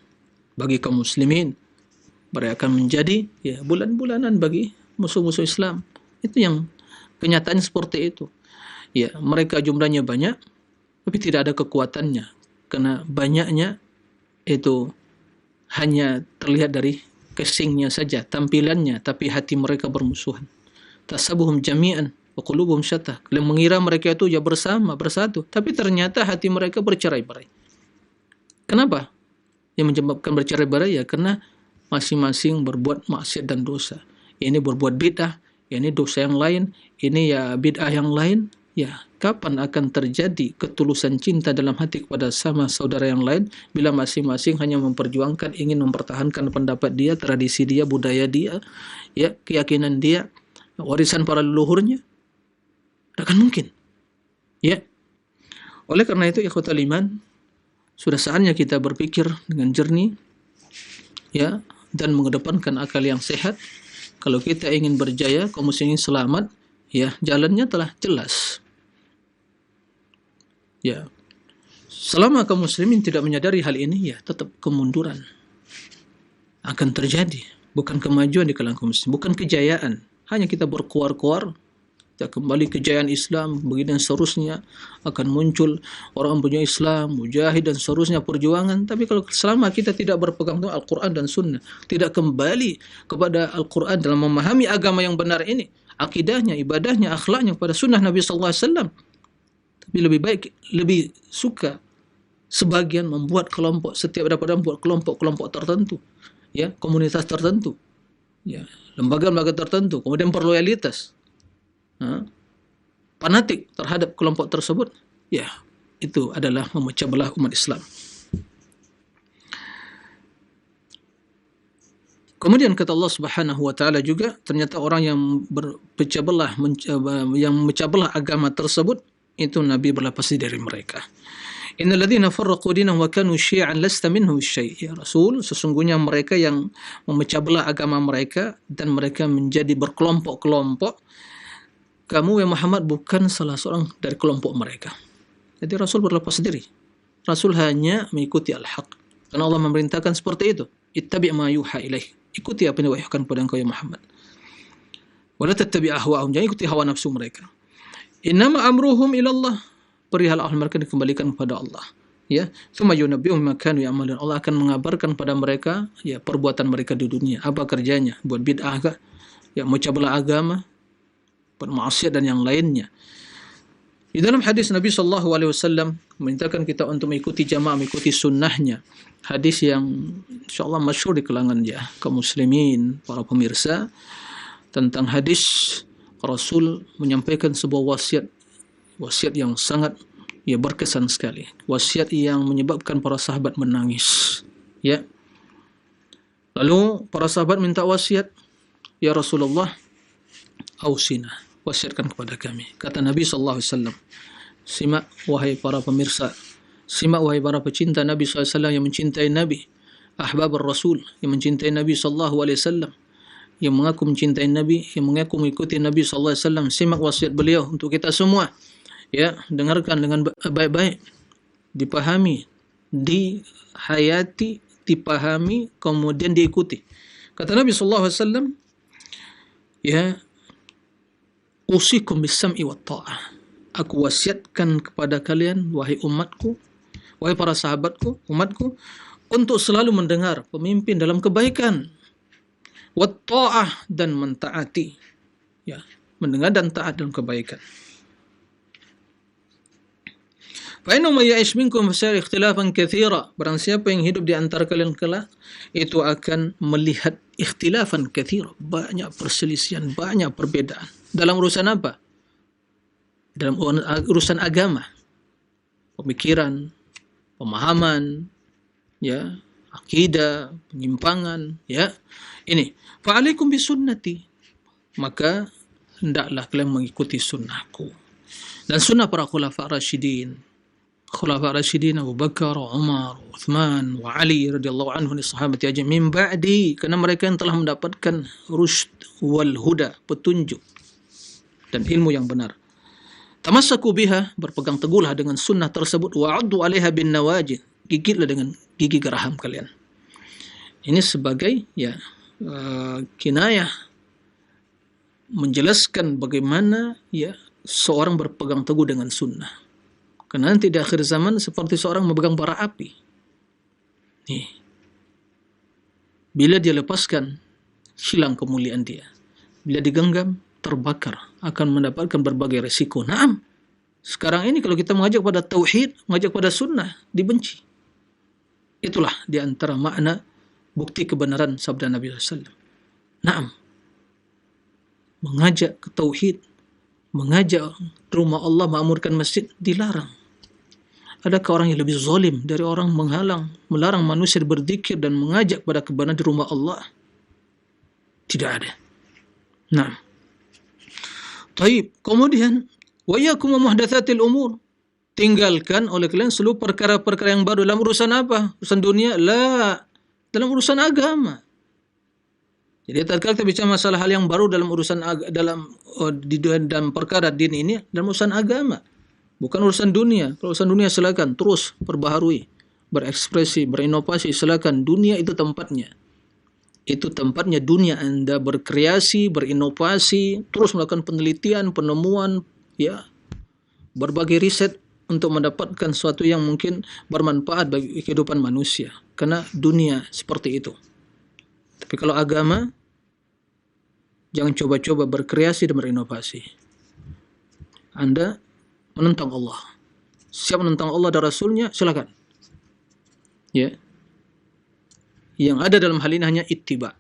bagi kaum muslimin. Mereka akan menjadi ya bulan-bulanan bagi musuh-musuh Islam. Itu yang kenyataannya seperti itu. Ya, mereka jumlahnya banyak tapi tidak ada kekuatannya. Karena banyaknya itu hanya terlihat dari casingnya saja, tampilannya, tapi hati mereka bermusuhan. Tasabuhum jami'an wa qulubuhum syattah. Kalian mengira mereka itu ya bersama, bersatu, tapi ternyata hati mereka bercerai-berai. Kenapa? Yang menyebabkan bercerai-berai ya karena masing-masing berbuat maksiat dan dosa. Ini berbuat bid'ah, ini dosa yang lain, ini ya bid'ah yang lain. Ya, kapan akan terjadi ketulusan cinta dalam hati kepada sama saudara yang lain bila masing-masing hanya memperjuangkan, ingin mempertahankan pendapat dia, tradisi dia, budaya dia, ya, keyakinan dia, warisan para leluhurnya? Tidak akan mungkin. Ya. Oleh karena itu ikhwatal iman, sudah saatnya kita berpikir dengan jernih, ya, dan mengedepankan akal yang sehat. Kalau kita ingin berjaya, kaum muslimin selamat, ya, jalannya telah jelas. Ya. Selama kaum muslimin tidak menyadari hal ini, ya, tetap kemunduran akan terjadi. Bukan kemajuan di kalangan kaum muslimin, bukan kejayaan. Hanya kita berkuar-kuar, kita kembali kejayaan Islam, begini dan seterusnya, akan muncul orang punya Islam, mujahid dan seterusnya, perjuangan. Tapi kalau selama kita tidak berpegang teguh Al-Quran dan Sunnah, tidak kembali kepada Al-Quran dalam memahami agama yang benar ini, akidahnya, ibadahnya, akhlaknya kepada Sunnah Nabi SAW, tapi lebih baik, lebih suka sebagian membuat kelompok, setiap daripada membuat kelompok-kelompok tertentu, ya, komunitas tertentu, ya, lembaga-lembaga tertentu, kemudian berloyalitas, fanatik terhadap kelompok tersebut, ya, itu adalah memecah belah umat Islam. Kemudian kata Allah Subhanahu wa taala juga, ternyata orang yang berpecah belah, yang memecah belah agama tersebut, itu Nabi berlepas diri dari mereka. Innal ladzina farraqu dinahum wa kanu syi'an lasta minhum syai'. Ya Rasul, sesungguhnya mereka yang memecah belah agama mereka dan mereka menjadi berkelompok-kelompok, kamu ya Muhammad bukan salah seorang dari kelompok mereka. Jadi Rasul berlepas diri. Rasul hanya mengikuti al-haq. Karena Allah memerintahkan seperti itu. Ittabi' ma yuha ilaih. Ikuti apa yang diwahyukan kepada engkau ya Muhammad. Wala tattabi' ahwa'ahum. Jangan ikuti hawa nafsu mereka. Innama amruhum ilallah. Perihal Allah mereka dikembalikan kepada Allah. Ya, tsumma yunabbihum ma kanu ya'malun. Allah akan mengabarkan pada mereka ya perbuatan mereka di dunia. Apa kerjanya? Buat bid'ah kah? Ya, memecah belah agama, bermaksiat dan yang lainnya. Di dalam hadis Nabi sallallahu alaihi wasallam memerintahkan kita untuk mengikuti jamaah, mengikuti sunnahnya. Hadis yang insyaallah masyhur di kalangan ya kaum muslimin, para pemirsa, tentang hadis Rasul menyampaikan sebuah wasiat yang sangat ya berkesan sekali. Wasiat yang menyebabkan para sahabat menangis. Ya. Lalu para sahabat minta wasiat, "Ya Rasulullah, ausina, wasiatkan kepada kami." Kata Nabi sallallahu alaihi wasallam, "Simak wahai para pemirsa, simak wahai para pecinta Nabi sallallahu alaihi wasallam yang mencintai Nabi, ahbab Rasul yang mencintai Nabi sallallahu alaihi wasallam, yang mengaku mencintai Nabi, yang mengaku mengikuti Nabi sallallahu alaihi wasallam, simak wasiat beliau untuk kita semua." Ya, dengarkan dengan baik-baik, dipahami, dihayati, dipahami, kemudian diikuti. Kata Nabi sallallahu alaihi wasallam, ya, usikum bis-sam'i wat ta'ah. Aku wasiatkan kepada kalian wahai umatku, wahai para sahabatku, umatku, untuk selalu mendengar pemimpin dalam kebaikan, wat ta'ah, dan mentaati. Ya, mendengar dan taat dalam kebaikan. Fa'innahu may ya'ish minkum fasayara ikhtilafan katsira. Barang siapa yang hidup di antara kalian kelak, itu akan melihat ikhtilafan katsira, banyak perselisihan, banyak perbedaan. Dalam urusan apa? Dalam urusan agama, pemikiran, pemahaman, ya, akidah, penyimpangan, ya. Ini, fa'alaikum bisunnati. Maka hendaklah kalian mengikuti sunnahku dan sunnah para khulafa rasyidin. Khulafa Rasyidin Abu Bakar, Umar, Uthman, wa Ali radhiyallahu anhu ni sahabat ajma'in min ba'di, karena mereka yang telah mendapatkan rusyd wal huda, petunjuk dan ilmu yang benar. Tamassaku biha, berpegang teguhlah dengan sunnah tersebut, wa 'addu 'alaiha bin nawajid, gigitlah dengan gigi geraham kalian. Ini sebagai kinayah menjelaskan bagaimana seorang berpegang teguh dengan sunnah. Karena nanti di akhir zaman seperti seorang memegang bara api. Nih. Bila dia lepaskan, hilang kemuliaan dia. Bila digenggam, terbakar, akan mendapatkan berbagai resiko. Naam. Sekarang ini kalau kita mengajak pada tauhid, mengajak pada sunnah, dibenci. Itulah di antara makna bukti kebenaran sabda Nabi SAW. Naam. Mengajak ke tauhid, mengajak rumah Allah, ma'murkan masjid, dilarang. Adakah orang yang lebih zalim dari orang melarang manusia berzikir dan mengajak pada kebenaran di rumah Allah? Tidak ada. Nah. Taib. Kemudian, wa iyyakum wa muhdatsatil umur. Tinggalkan oleh kalian seluruh perkara-perkara yang baru. Dalam urusan apa? Urusan dunia? La. Dalam urusan agama. Jadi tatkala kita bicara masalah hal yang baru dalam urusan dalam perkara din ini, dalam urusan agama. Bukan urusan dunia. Kalau urusan dunia silakan terus perbaharui, berekspresi, berinovasi, silakan. Dunia itu tempatnya. Itu tempatnya dunia Anda berkreasi, berinovasi, terus melakukan penelitian, penemuan, berbagai riset untuk mendapatkan sesuatu yang mungkin bermanfaat bagi kehidupan manusia. Karena dunia seperti itu. Tapi kalau agama, jangan coba-coba berkreasi dan berinovasi. Anda menentang Allah. Siap menentang Allah dan Rasulnya, silakan. Yang ada dalam hal ini hanya ittiba,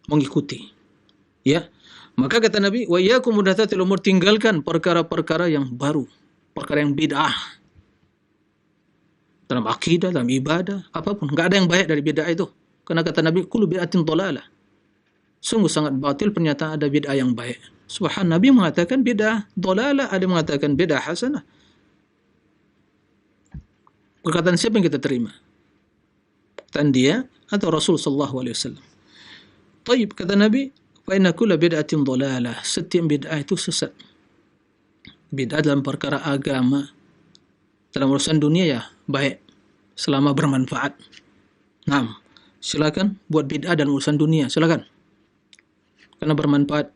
mengikuti. Maka kata Nabi, wa iyyakum muhdatsatil umur, tinggalkan perkara-perkara yang baru, perkara yang bid'ah. Dalam akidah, dalam ibadah, apapun, enggak ada yang baik dari bid'ah itu. Karena kata Nabi, kullu bid'atin dhalalah. Sungguh sangat batil pernyataan ada bid'ah yang baik. Subhan, Nabi mengatakan bid'ah dhalalah, ada mengatakan bid'ah hasanah. Perkataan siapa yang kita terima? Perkataan dia atau Rasul sallallahu alaihi wasallam? Taib, kata Nabi, fa inna kulla bid'atin dhalalah. Setiap bid'ah itu sesat. Bid'ah dalam perkara agama, dalam urusan dunia baik, selama bermanfaat. Naam, silakan buat bid'ah dalam urusan dunia, silakan. Karena bermanfaat,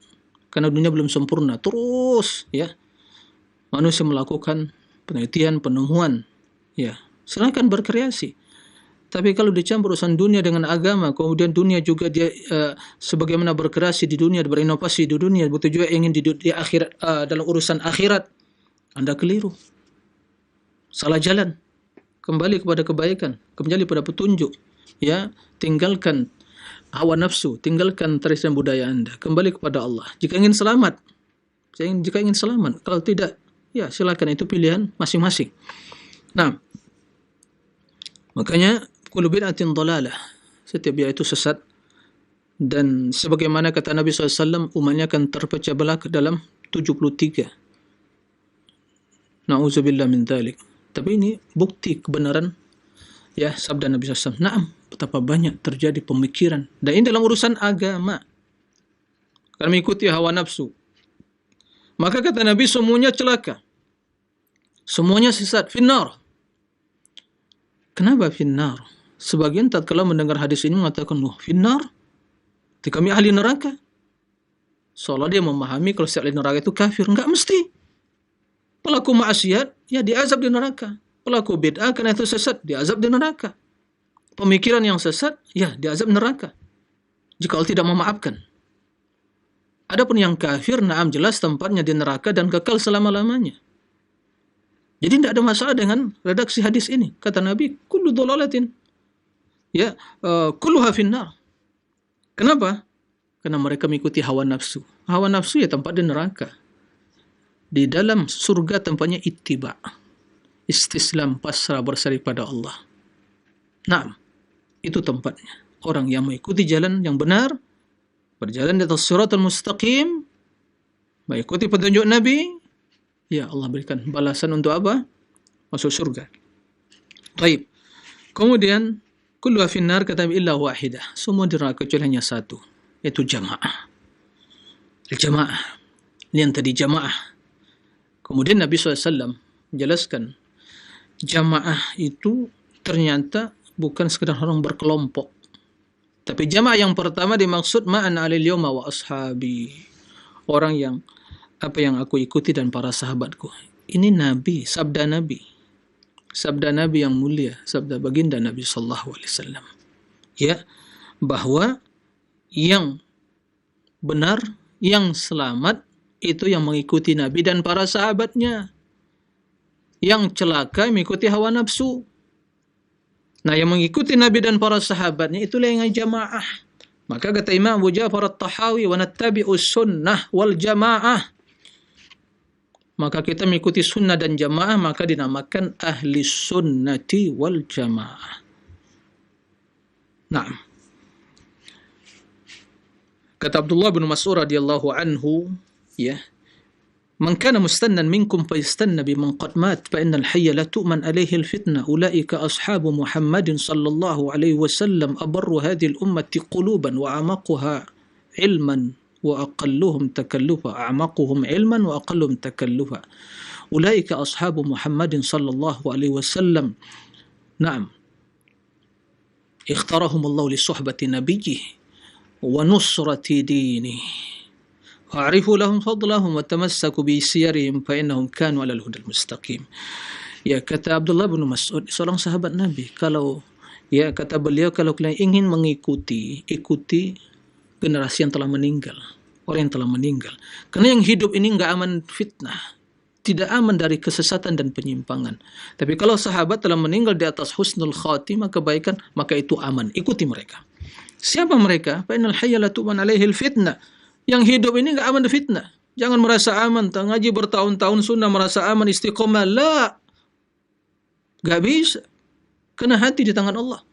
karena dunia belum sempurna. Terus manusia melakukan penelitian, penemuan, silakan berkreasi. Tapi kalau dicampur urusan dunia dengan agama, kemudian dunia juga dia sebagaimana berkreasi di dunia, berinovasi di dunia, begitu juga ingin di akhirat, dalam urusan akhirat, Anda keliru. Salah jalan. Kembali kepada kebaikan, kembali pada petunjuk. Tinggalkan hawa nafsu, tinggalkan tradisi budaya Anda, kembali kepada Allah. Jika ingin selamat, kalau tidak, silakan, itu pilihan masing-masing. Nah, makanya kullu bid'atin dhalalah, setiap bid'ah itu sesat, dan sebagaimana kata Nabi SAW, umatnya akan terpecah belah ke dalam 73. Na'udzubillah min dzalik. Tapi ini bukti kebenaran sabda Nabi SAW. Naam, betapa banyak terjadi pemikiran, dan ini dalam urusan agama, karena mengikuti hawa nafsu. Maka kata Nabi, semuanya celaka, semuanya sesat, finnar. Kenapa finnar? Sebagian tatkala mendengar hadis ini mengatakan, finnar, kami ahli neraka. Seolah dia memahami kalau si ahli neraka itu kafir. Enggak mesti. Pelaku maksiat, diazab di neraka. Pelaku bid'ah karena itu sesat, diazab di neraka. Pemikiran yang sesat, diazab neraka, jika Allah tidak memaafkan. Adapun yang kafir, naam, jelas tempatnya di neraka dan kekal selama-lamanya. Jadi tidak ada masalah dengan redaksi hadis ini. Kata Nabi, kullu dhalalatin, kulluha finnar. Kenapa? Karena mereka mengikuti hawa nafsu. Hawa nafsu tempat di neraka. Di dalam surga tempatnya ittiba, istislam, pasrah, berseri pada Allah. Naam, itu tempatnya. Orang yang mengikuti jalan yang benar, berjalan di atas siratal mustaqim, mengikuti petunjuk Nabi, Allah berikan balasan untuk apa? masuk surga. Baik. Kemudian kulluha finnar kata illa wahidah. Semua di neraka kecuali hanya satu, yaitu jamaah. Al-jamaah. Ini yang tadi jamaah. Kemudian Nabi SAW menjelaskan jamaah itu ternyata bukan sekedar orang berkelompok. Tapi jamaah yang pertama dimaksud ma'ana alil yawma wa ashabi. Orang yang apa yang aku ikuti dan para sahabatku. Ini Nabi, sabda Nabi. Sabda Nabi yang mulia, sabda baginda Nabi sallallahu alaihi wasallam. Ya, bahwa yang benar, yang selamat itu yang mengikuti Nabi dan para sahabatnya. Yang celaka mengikuti hawa nafsu. Nah, yang mengikuti Nabi dan para sahabatnya itulah yang jamaah. Maka kata Imam Abu Ja'far At-Tahawi, wa nattabi'us sunnah wal jamaah. Maka kita mengikuti sunnah dan jamaah, maka dinamakan ahli sunnati wal jamaah. Nah, kata Abdullah bin Mas'ud radhiyallahu anhu, ya, man kana mustannan minkum fayastanna biman qad mat fa innal hayya la tu'man alayhi al-fitnah ulaika ashabu Muhammadin sallallahu alaihi wasallam abarru hadhihi al-ummati quluban wa amaquha ilman wa aqalluhum takallufa a'maquhum ilman wa aqalluhum takallufa ulaika ashabu Muhammadin sallallahu alaihi wasallam. Naam, ikhtarahum Allah li suhbati nabiyhi wa nusrati dinihi wa'rifu lahum fadlahum wa tamassaku bi siyarihim fa innahum kanu 'alal hudal mustaqim. Ya, kata Abdullah bin Mas'ud, seorang sahabat Nabi, kalau ya kata beliau, kalau kalian ingin ikuti generasi yang telah meninggal, orang yang telah meninggal. Karena yang hidup ini enggak aman fitnah, tidak aman dari kesesatan dan penyimpangan. Tapi kalau sahabat telah meninggal di atas husnul khatimah, kebaikan, maka itu aman. Ikuti mereka. Siapa mereka? Fa innal hayya la tu'man alaihi fitnah. Yang hidup ini enggak aman dari fitnah. Jangan merasa aman, ngaji bertahun-tahun sunnah merasa aman istiqomah. La. Enggak bisa. Kena hati di tangan Allah.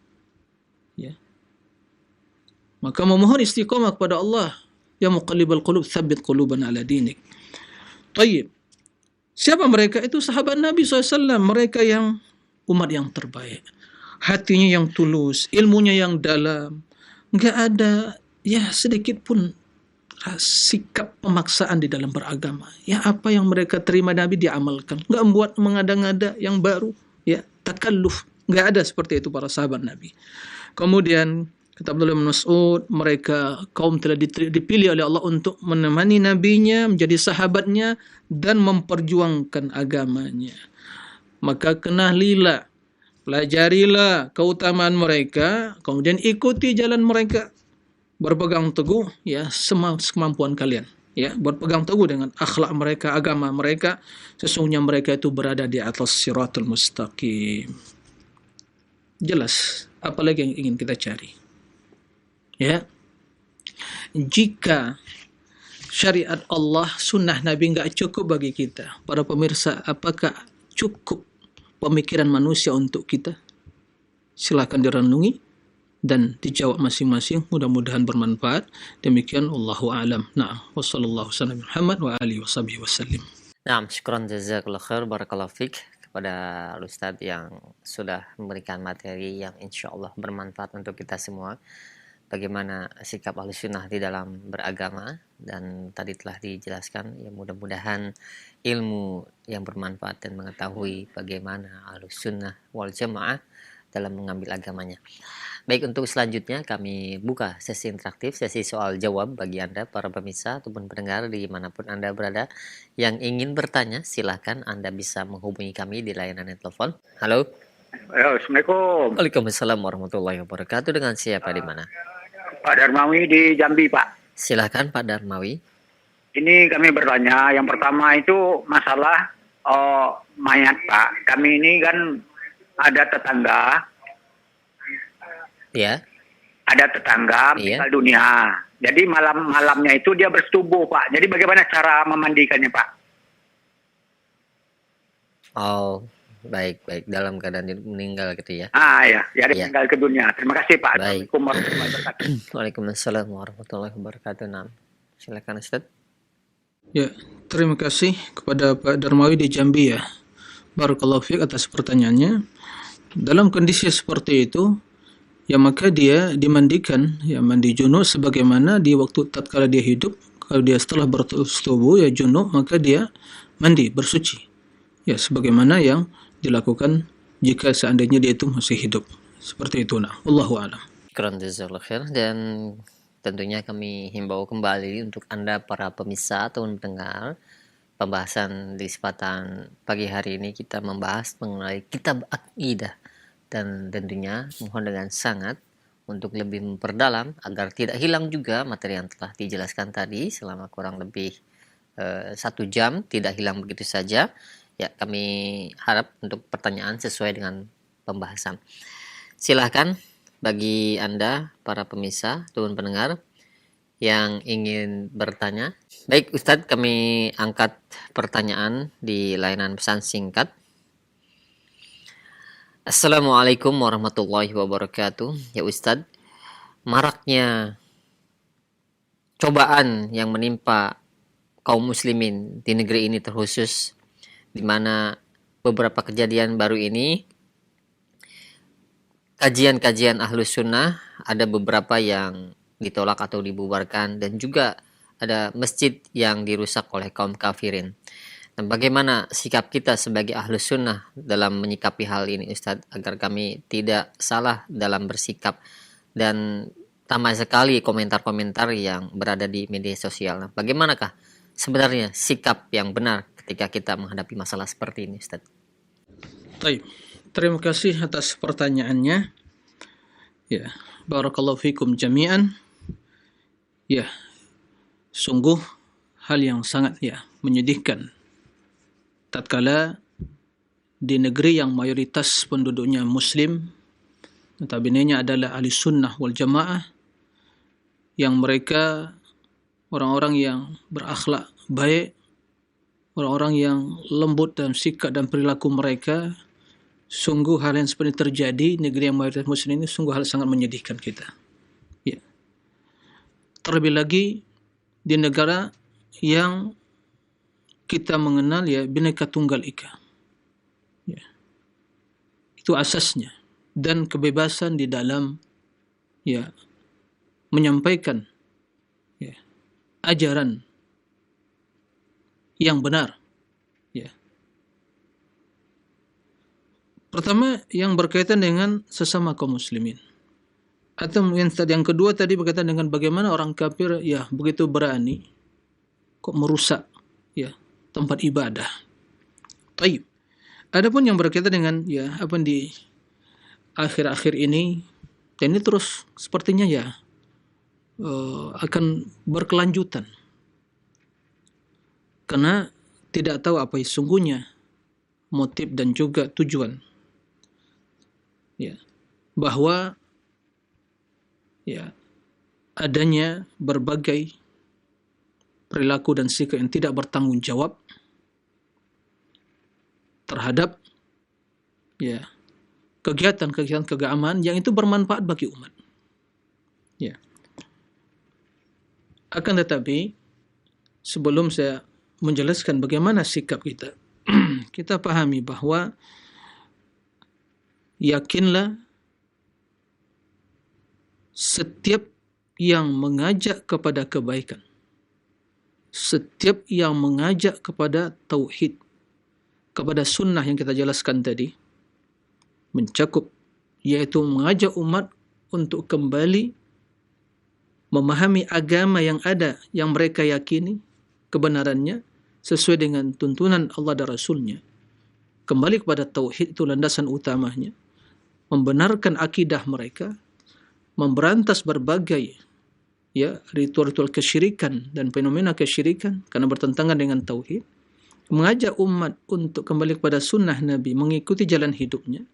Ya. Maka memohon istiqomah kepada Allah. Ya muqallibal qulub, tsabbit qulubana ala dinik. Tayyib. Siapa mereka? Itu sahabat Nabi SAW. Mereka yang umat yang terbaik. Hatinya yang tulus, ilmunya yang dalam. Enggak ada ya sedikit pun sikap pemaksaan di dalam beragama. Ya, apa yang mereka terima Nabi diamalkan. Enggak membuat mengada-ngada yang baru. Ya, takalluf. Enggak ada seperti itu para sahabat Nabi. Kemudian kata Abdullah bin Mas'ud, mereka kaum telah dipilih oleh Allah untuk menemani nabinya, menjadi sahabatnya dan memperjuangkan agamanya. Maka kenalilah, pelajarilah keutamaan mereka, kemudian ikuti jalan mereka. Berpegang teguh ya semampuan kalian. Ya, berpegang teguh dengan akhlak mereka, agama mereka. Sesungguhnya mereka itu berada di atas siratul mustaqim. Jelas, apalagi yang ingin kita cari. Ya, jika syariat Allah, sunnah Nabi enggak cukup bagi kita, para pemirsa, apakah cukup pemikiran manusia untuk kita? Silakan direnungi dan dijawab masing-masing. Mudah-mudahan bermanfaat. Demikian, wallahu a'lam. Na'am, wa sallallahu alaihi Muhammad wa alihi wasallam. Naam, syukran jazakallahu khair, barakallahu fik kepada Ustaz yang sudah memberikan materi yang insya Allah bermanfaat untuk kita semua. Bagaimana sikap Ahlussunnah di dalam beragama, dan tadi telah dijelaskan, ya mudah-mudahan ilmu yang bermanfaat dan mengetahui bagaimana Ahlussunnah wal Jamaah dalam mengambil agamanya. Baik, untuk selanjutnya kami buka sesi interaktif, sesi soal jawab bagi Anda para pemirsa ataupun pendengar dimanapun Anda berada yang ingin bertanya. Silahkan Anda bisa menghubungi kami di layanan telepon. Halo. Assalamualaikum. Waalaikumsalam warahmatullahi wabarakatuh. Dengan siapa di mana? Pak Darmawi di Jambi, Pak. Silahkan Pak Darmawi. Ini kami bertanya, yang pertama itu masalah mayat, Pak. Kami ini kan ada tetangga. Ya. Ada tetangga meninggal dunia. Jadi malamnya itu dia bersetubuh, Pak. Jadi bagaimana cara memandikannya, Pak? Oh, baik. Dalam keadaan meninggal gitu ya. Ya. Jadi meninggal ke dunia. Terima kasih, Pak. Baik. Assalamualaikum warahmatullahi wabarakatuh. Waalaikumsalam warahmatullahi wabarakatuh. Nah, silakan Ustaz. Ya, terima kasih kepada Pak Darmawi di Jambi ya. Barakallahu fiik atas pertanyaannya. Dalam kondisi seperti itu, ya maka dia dimandikan, ya mandi junub sebagaimana di waktu tatkala dia hidup. Kalau dia setelah bertubuh ya junub, maka dia mandi, bersuci. Ya sebagaimana yang dilakukan jika seandainya dia itu masih hidup. Seperti itu, nah. Wallahu a'lam. Syukran jazakallahu khair. Dan tentunya kami himbau kembali untuk Anda para pemirsa atau pendengar, pembahasan di kesempatan pagi hari ini kita membahas mengenai kitab akidah, dan tentunya mohon dengan sangat untuk lebih memperdalam agar tidak hilang juga materi yang telah dijelaskan tadi selama kurang lebih 1 jam, tidak hilang begitu saja. Ya, kami harap untuk pertanyaan sesuai dengan pembahasan. Silahkan bagi Anda para pemirsa ataupun pendengar yang ingin bertanya. Baik Ustadz, kami angkat pertanyaan di layanan pesan singkat. Assalamualaikum warahmatullahi wabarakatuh. Ya Ustadz, maraknya cobaan yang menimpa kaum muslimin di negeri ini terkhusus, di mana beberapa kejadian baru ini kajian-kajian ahlus sunnah ada beberapa yang ditolak atau dibubarkan, dan juga ada masjid yang dirusak oleh kaum kafirin. Dan bagaimana sikap kita sebagai ahlus sunnah dalam menyikapi hal ini Ustadz, agar kami tidak salah dalam bersikap, dan ramai sekali komentar-komentar yang berada di media sosial. Nah, bagaimanakah sebenarnya sikap yang benar ketika kita menghadapi masalah seperti ini Ustadz? Baik, terima kasih atas pertanyaannya. Ya, barakallahu fikum jami'an. Ya, sungguh hal yang sangat menyedihkan tatkala di negeri yang mayoritas penduduknya muslim, notabene-nya adalah ahli sunnah wal jamaah, yang mereka orang-orang yang berakhlak baik, orang-orang yang lembut dalam sikap dan perilaku mereka. Sungguh hal yang seperti terjadi di negeri yang mayoritas muslim ini sungguh hal sangat menyedihkan kita. Ya. Terlebih lagi di negara yang kita mengenal Bhinneka Tunggal Ika. Ya. Itu asasnya, dan kebebasan di dalam menyampaikan ajaran yang benar. Ya. Pertama yang berkaitan dengan sesama kaum muslimin. Atau yang kedua tadi berkaitan dengan bagaimana orang kafir begitu berani kok merusak tempat ibadah. Baik. Adapun yang berkaitan dengan apa di akhir-akhir ini, dan ini terus sepertinya akan berkelanjutan. Karena tidak tahu apa sesungguhnya motif dan juga tujuan. Bahwa adanya berbagai perilaku dan sikap yang tidak bertanggung jawab terhadap kegiatan-kegiatan keagamaan yang itu bermanfaat bagi umat. Akan tetapi sebelum saya menjelaskan bagaimana sikap kita, kita pahami bahwa yakinlah setiap yang mengajak kepada kebaikan, setiap yang mengajak kepada tauhid, kepada sunnah yang kita jelaskan tadi, mencakup, yaitu mengajak umat untuk kembali memahami agama yang ada, yang mereka yakini kebenarannya sesuai dengan tuntunan Allah dan Rasulnya, kembali kepada tauhid, itu landasan utamanya, membenarkan akidah mereka, memberantas berbagai ritual-ritual kesyirikan dan fenomena kesyirikan karena bertentangan dengan tauhid, mengajak umat untuk kembali kepada sunnah Nabi, mengikuti jalan hidupnya,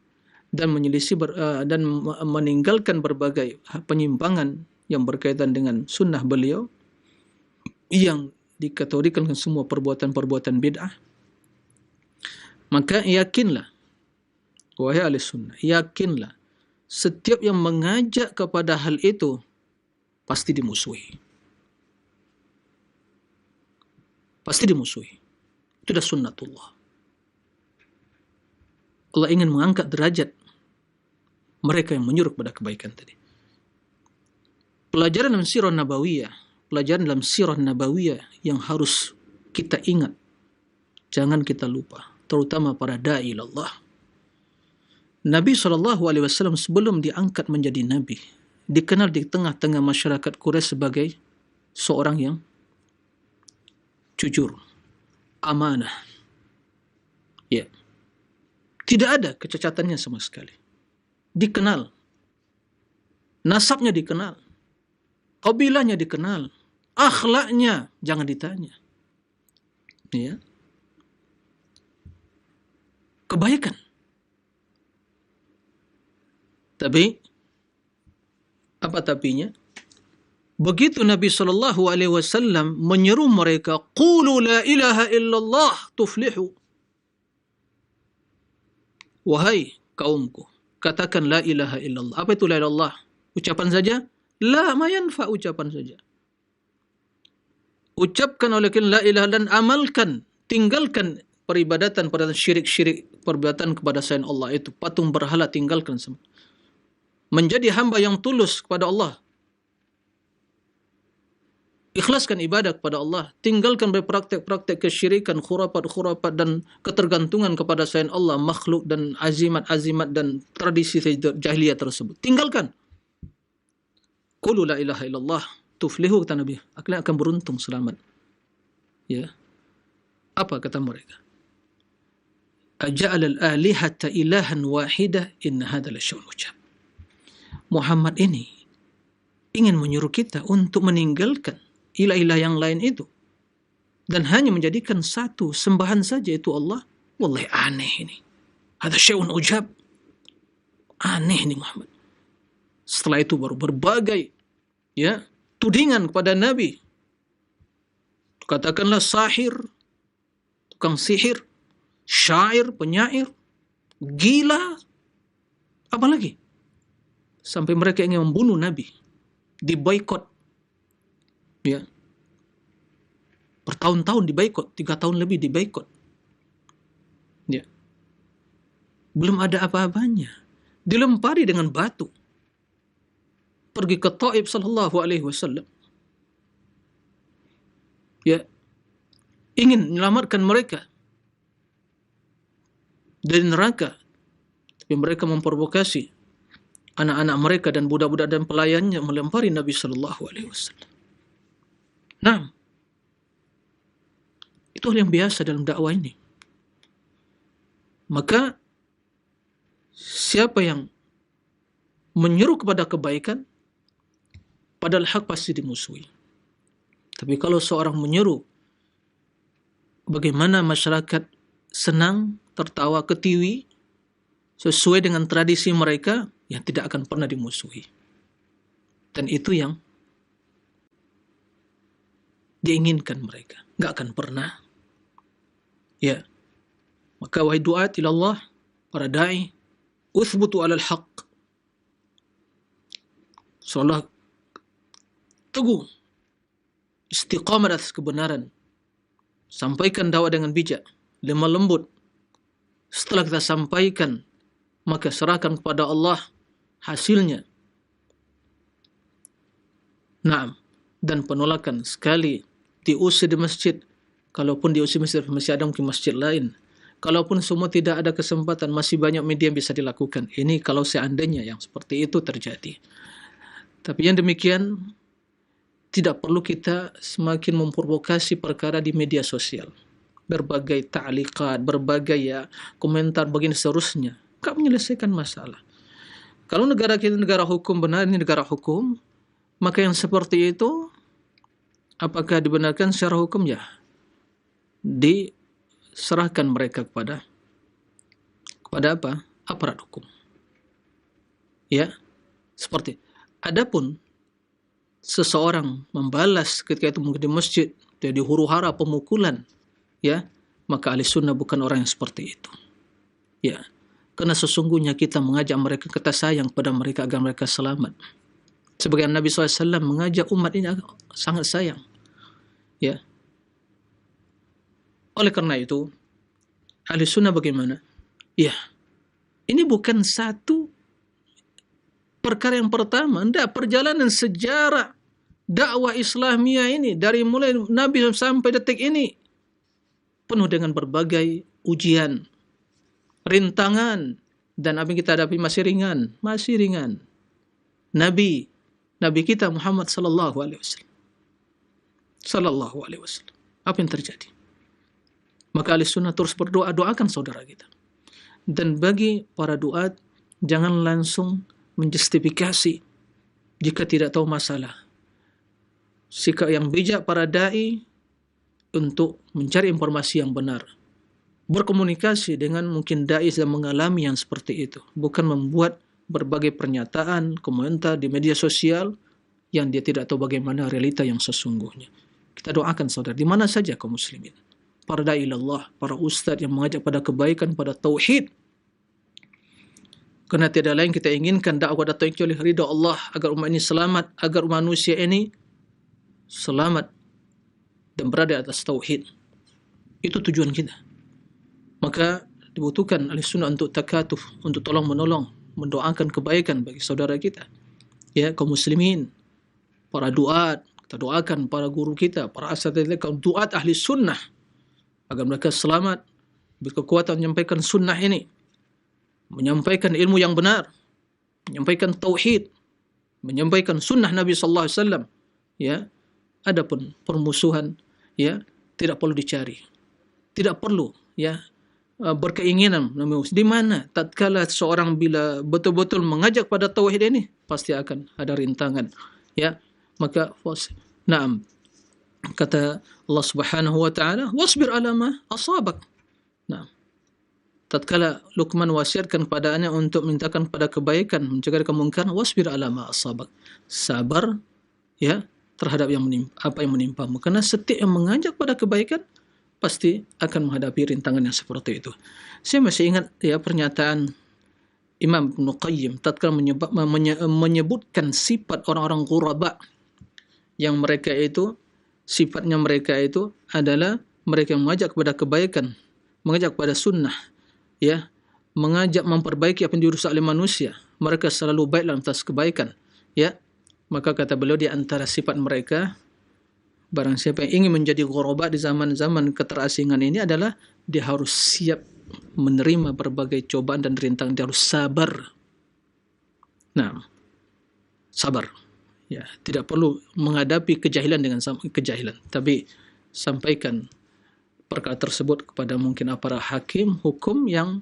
dan menyelisih dan meninggalkan berbagai penyimpangan yang berkaitan dengan sunnah beliau yang dikategorikan dengan semua perbuatan-perbuatan bid'ah. Maka yakinlah, wahai ahli sunnah, yakinlah setiap yang mengajak kepada hal itu pasti dimusuhi. Pasti dimusuhi. Itu dah sunnatullah. Allah ingin mengangkat derajat mereka yang menyuruh kepada kebaikan tadi. Pelajaran dalam sirah nabawiyah yang harus kita ingat, jangan kita lupa, terutama para da'i ilallah. Nabi SAW sebelum diangkat menjadi Nabi, dikenal di tengah-tengah masyarakat Quraisy sebagai seorang yang jujur, amanah. Ya. Tidak ada kecacatannya sama sekali. Dikenal. Nasabnya dikenal. Kabilahnya dikenal. Akhlaknya jangan ditanya. Ya. Kebaikan. Tapi apa tapinya? Begitu Nabi SAW menyeru mereka, "Qulu la ilaha illallah tuflihu." Wahai kaumku, katakan la ilaha illallah. Apa itu la ilaha illallah? Ucapan saja? La ma yanfa, ucapan saja. Ucapkan oleh la ilaha dan amalkan, tinggalkan peribadatan syirik-syirik, peribadatan kepada selain Allah itu, patung berhala tinggalkan semua. Menjadi hamba yang tulus kepada Allah. Ikhlaskan ibadah kepada Allah. Tinggalkan praktek-praktek kesyirikan, khurafat-khurafat dan ketergantungan kepada selain Allah, makhluk dan azimat-azimat dan tradisi jahiliyah tersebut. Tinggalkan. Qulu la ilaha illallah tuflihu, kata Nabi. Kalian akan beruntung, selamat. Ya. Apa kata mereka? Aja'al al-alihata ilahan wahidah inna hadha la syai'un ujab. Muhammad ini ingin menyuruh kita untuk meninggalkan ilah-ilah yang lain itu dan hanya menjadikan satu sembahan saja, itu Allah. Wallahi aneh ini. Ada syai'un ujab. Aneh ini Muhammad. Setelah itu baru berbagai tudingan kepada Nabi. Katakanlah sahir, tukang sihir, syair, penyair, gila, apa lagi? Sampai mereka ingin membunuh Nabi, diboikot. Ya. Bertahun-tahun diboikot, 3 tahun lebih diboikot. Ya. Belum ada apa-apanya. Dilempari dengan batu. Pergi ke Taif sallallahu alaihi wasallam. Ya. Ingin menyelamatkan mereka dari neraka. Tapi mereka memprovokasi anak-anak mereka dan budak-budak dan pelayannya melempari Nabi sallallahu alaihi wasallam. Nah, itu hal yang biasa dalam dakwah ini. Maka siapa yang menyeru kepada kebaikan, padahal hak pasti dimusuhi. Tapi kalau seorang menyeru bagaimana masyarakat senang, tertawa, ketiwi, sesuai dengan tradisi mereka, yang tidak akan pernah dimusuhi. Dan itu yang diinginkan mereka. Enggak akan pernah. Ya. Maka wahai du'at ilallah, para da'i, uthbutu alal haq. Seolah teguh, istiqamah atas kebenaran. Sampaikan dakwah dengan bijak, lemah lembut. Setelah kita sampaikan, maka serahkan kepada Allah hasilnya. Naam. Dan penolakan sekali diusir di masjid. Kalaupun diusir masjid ada mungkin masjid lain. Kalaupun semua tidak ada kesempatan, masih banyak media yang bisa dilakukan. Ini kalau seandainya yang seperti itu terjadi. Tapi yang demikian, tidak perlu kita semakin memprovokasi perkara di media sosial. Berbagai ta'liqat, berbagai komentar, begini seterusnya. Tak menyelesaikan masalah. Kalau negara kita negara hukum, benar ini negara hukum, maka yang seperti itu, apakah dibenarkan secara hukum? Ya, diserahkan mereka kepada apa? Aparat hukum. Ya, seperti. Adapun seseorang membalas ketika itu mungkin di masjid, jadi huru-hara pemukulan, ya, maka ahli sunnah bukan orang yang seperti itu. Ya. Karena sesungguhnya kita mengajak mereka, kita sayang pada mereka agar mereka selamat. Sebagian Nabi SAW mengajak umat ini sangat sayang. Ya. Oleh karena itu, ahli sunnah bagaimana? Ya, Ini bukan satu perkara yang pertama, enggak, perjalanan sejarah dakwah Islamiyah ini dari mulai Nabi sampai detik ini penuh dengan berbagai ujian, rintangan, dan apa yang kita hadapi masih ringan. Nabi kita Muhammad sallallahu alaihi wasallam. Apa yang terjadi? Maka ahli sunnah terus berdoa, doakan saudara kita. Dan bagi para duat, jangan langsung menjustifikasi jika tidak tahu masalah. Sikap yang bijak para dai untuk mencari informasi yang benar. Berkomunikasi dengan mungkin dai yang mengalami yang seperti itu. Bukan membuat berbagai pernyataan, komentar di media sosial yang dia tidak tahu bagaimana realita yang sesungguhnya. Kita doakan saudara, di mana saja kaum muslimin. Para dai ilallah, para ustadz yang mengajak pada kebaikan, pada tauhid. Karena tiada lain kita inginkan dakwah datang oleh ridha Allah agar umat ini selamat, agar manusia ini selamat dan berada atas tauhid. Itu tujuan kita. Maka dibutuhkan ahli sunnah untuk takatuf, untuk tolong menolong, mendoakan kebaikan bagi saudara kita. Ya, kaum muslimin, para duat, kita doakan para guru kita, para asatidz, kaum duat ahli sunnah agar mereka selamat, berkekuatan menyampaikan sunnah ini, menyampaikan ilmu yang benar, menyampaikan tauhid, menyampaikan sunnah Nabi sallallahu alaihi wasallam. Ya, adapun permusuhan, ya, tidak perlu dicari, tidak perlu, ya, berkeinginan. Di mana tatkala seorang bila betul-betul mengajak pada tauhid ini, pasti akan ada rintangan. Ya, maka na'am, kata Allah Subhanahu wa taala, wasbir ala ma asabak. Nah, tatkala Luqman wasiatkan kepada anaknya untuk mintakan pada kebaikan, mencegah kemungkaran, wasbir ala ma asabak. Sabar, ya, terhadap apa yang menimpamu. Karena setiap yang mengajak pada kebaikan pasti akan menghadapi rintangan yang seperti itu. Saya masih ingat ya pernyataan Imam Ibnu Qayyim tatkala menyebutkan sifat orang-orang ghuraba yang mereka itu sifatnya mereka itu adalah mereka yang mengajak kepada kebaikan, mengajak kepada sunnah, ya, mengajak memperbaiki apa yang dirusak oleh manusia. Mereka selalu baik dalam atas kebaikan, ya. Maka kata beliau di antara sifat mereka, barang siapa yang ingin menjadi ghuraba di zaman-zaman keterasingan ini adalah dia harus siap menerima berbagai cobaan dan rintangan, dia harus sabar. Nah, sabar. Ya, tidak perlu menghadapi kejahilan dengan kejahilan, tapi sampaikan perkara tersebut kepada mungkin aparat hakim hukum yang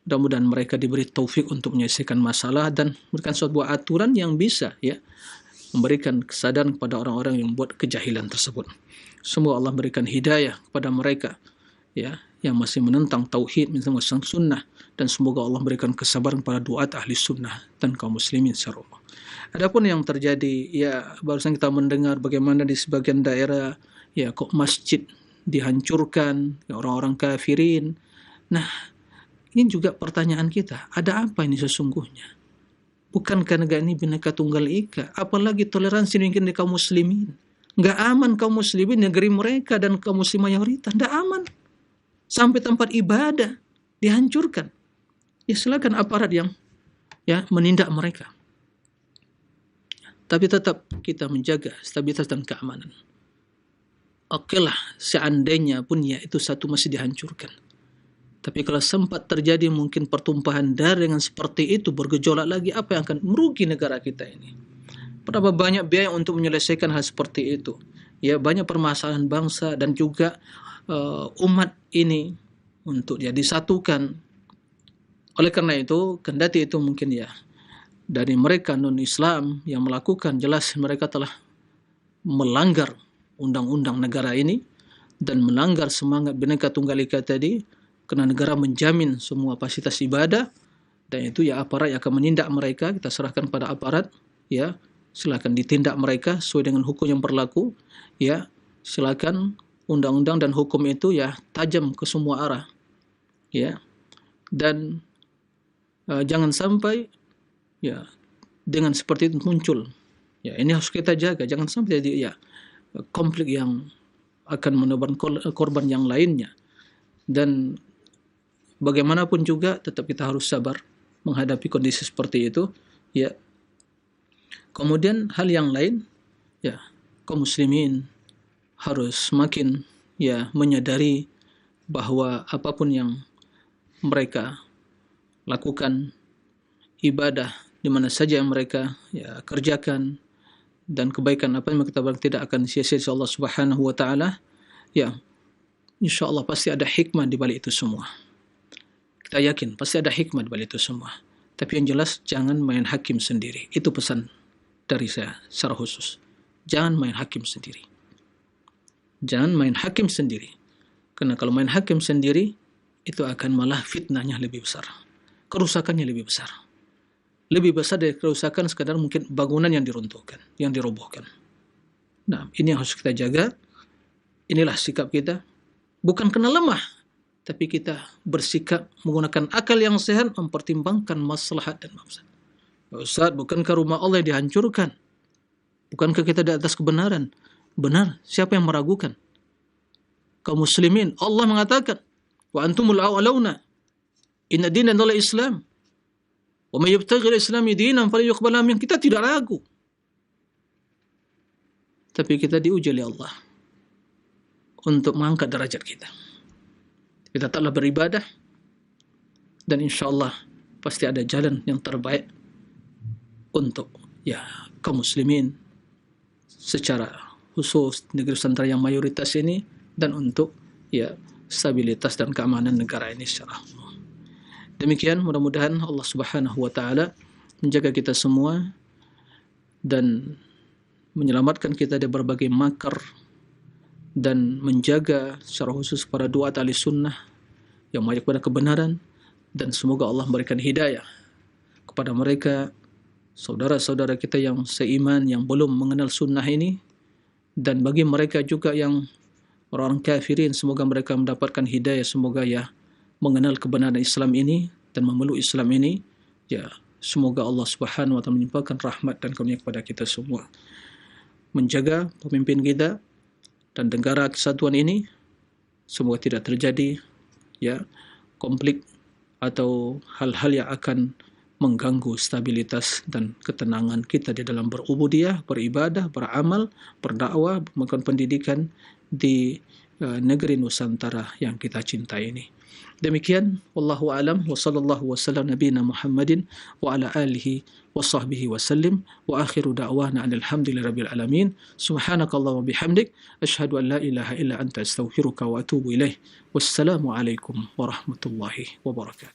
mudah-mudahan mereka diberi taufik untuk menyelesaikan masalah dan memberikan suatu aturan yang bisa, ya, memberikan kesadaran kepada orang-orang yang buat kejahilan tersebut. Semoga Allah berikan hidayah kepada mereka, ya, yang masih menentang tauhid, menentang sunnah, dan semoga Allah berikan kesabaran kepada duat ahli sunnah dan kaum muslimin secara umum. Adapun yang terjadi, ya, barusan kita mendengar bagaimana di sebagian daerah, ya, kok masjid dihancurkan, ya, orang-orang kafirin. Nah, ini juga pertanyaan kita, ada apa ini sesungguhnya? Bukankah negara ini Bhinneka Tunggal Ika? Apalagi toleransi mungkin di kaum muslimin. Nggak aman kaum muslimin, negeri mereka dan kaum muslim mayoritas. Nggak aman. Sampai tempat ibadah dihancurkan. Ya silakan aparat yang, ya, menindak mereka. Tapi tetap kita menjaga stabilitas dan keamanan. Okelah, seandainya pun ya itu satu masih dihancurkan. Tapi kalau sempat terjadi mungkin pertumpahan darah dengan seperti itu, bergejolak lagi, apa yang akan merugi negara kita ini? Berapa banyak biaya untuk menyelesaikan hal seperti itu? Ya, banyak permasalahan bangsa dan juga umat ini untuk ya disatukan. Oleh karena itu, kendati itu mungkin ya dari mereka non-Islam yang melakukan, jelas mereka telah melanggar undang-undang negara ini dan melanggar semangat Bhinneka Tunggal Ika tadi, karena negara menjamin semua fasilitas ibadah, dan itu ya aparat yang akan menindak mereka. Kita serahkan pada aparat, ya, silakan ditindak mereka sesuai dengan hukum yang berlaku, ya, silakan undang-undang dan hukum itu ya tajam ke semua arah, ya, dan jangan sampai ya dengan seperti itu muncul, ya, ini harus kita jaga, jangan sampai jadi ya konflik yang akan menebar korban yang lainnya. Dan bagaimanapun juga tetap kita harus sabar menghadapi kondisi seperti itu, ya. Kemudian hal yang lain, ya, kaum muslimin harus semakin, ya, menyadari bahwa apapun yang mereka lakukan, ibadah di mana saja yang mereka, ya, kerjakan, dan kebaikan apa yang kita berikan tidak akan sia-sia di Allah Subhanahu wa taala, ya, insyaallah pasti ada hikmah di balik itu semua. Kita yakin pasti ada hikmah di balik itu semua. Tapi yang jelas jangan main hakim sendiri. Itu pesan dari saya secara khusus. Jangan main hakim sendiri. Jangan main hakim sendiri. Karena kalau main hakim sendiri, itu akan malah fitnahnya lebih besar. Kerusakannya lebih besar. Lebih besar dari kerusakan sekadar mungkin bangunan yang diruntuhkan, yang dirobohkan. Nah, ini yang harus kita jaga. Inilah sikap kita. Bukan kena lemah, tapi kita bersikap menggunakan akal yang sehat, mempertimbangkan maslahat dan mafsadat. Ustaz, bukankah rumah Allah yang dihancurkan? Bukankah kita di atas kebenaran? Benar, siapa yang meragukan? Kaum muslimin, Allah mengatakan, wa antumul a'launa, inna dina adalah Islam. Wa may yabtaghi al-islami dinan falyuqbal minhu. Kita tidak ragu. Tapi kita diuji oleh Allah untuk mengangkat derajat kita. Kita taklah beribadah, dan insyaallah pasti ada jalan yang terbaik untuk, ya, kaum muslimin secara khusus negeri Nusantara yang mayoritas ini, dan untuk, ya, stabilitas dan keamanan negara ini secara umum. Demikian, mudah-mudahan Allah Subhanahu wa taala menjaga kita semua dan menyelamatkan kita dari berbagai makar, dan menjaga secara khusus para duat ahli sunnah yang mengajak kepada kebenaran, dan semoga Allah memberikan hidayah kepada mereka, saudara-saudara kita yang seiman, yang belum mengenal sunnah ini, dan bagi mereka juga yang orang kafirin, semoga mereka mendapatkan hidayah, semoga, ya, mengenal kebenaran Islam ini dan memeluk Islam ini, ya, semoga Allah Subhanahu wa taala menimpakan rahmat dan karunia kepada kita semua, menjaga pemimpin kita dan negara kesatuan ini, semoga tidak terjadi, ya, konflik atau hal-hal yang akan mengganggu stabilitas dan ketenangan kita di dalam berubudiyah, beribadah, beramal, berdakwah, melakukan pendidikan di negeri Nusantara yang kita cintai ini. Demikian, wallahu a'lam, wa sallallahu wasallam nabiyina Muhammadin wa ala alihi wa sahbihi wa sallim, wa akhiru da'wana alhamdulillahi rabbil alamin. Subhanakallah wa bihamdik, asyhadu an la ilaha illa anta astaghfiruka wa atubu ilaih. Wassalamu alaikum warahmatullahi wabarakatuh.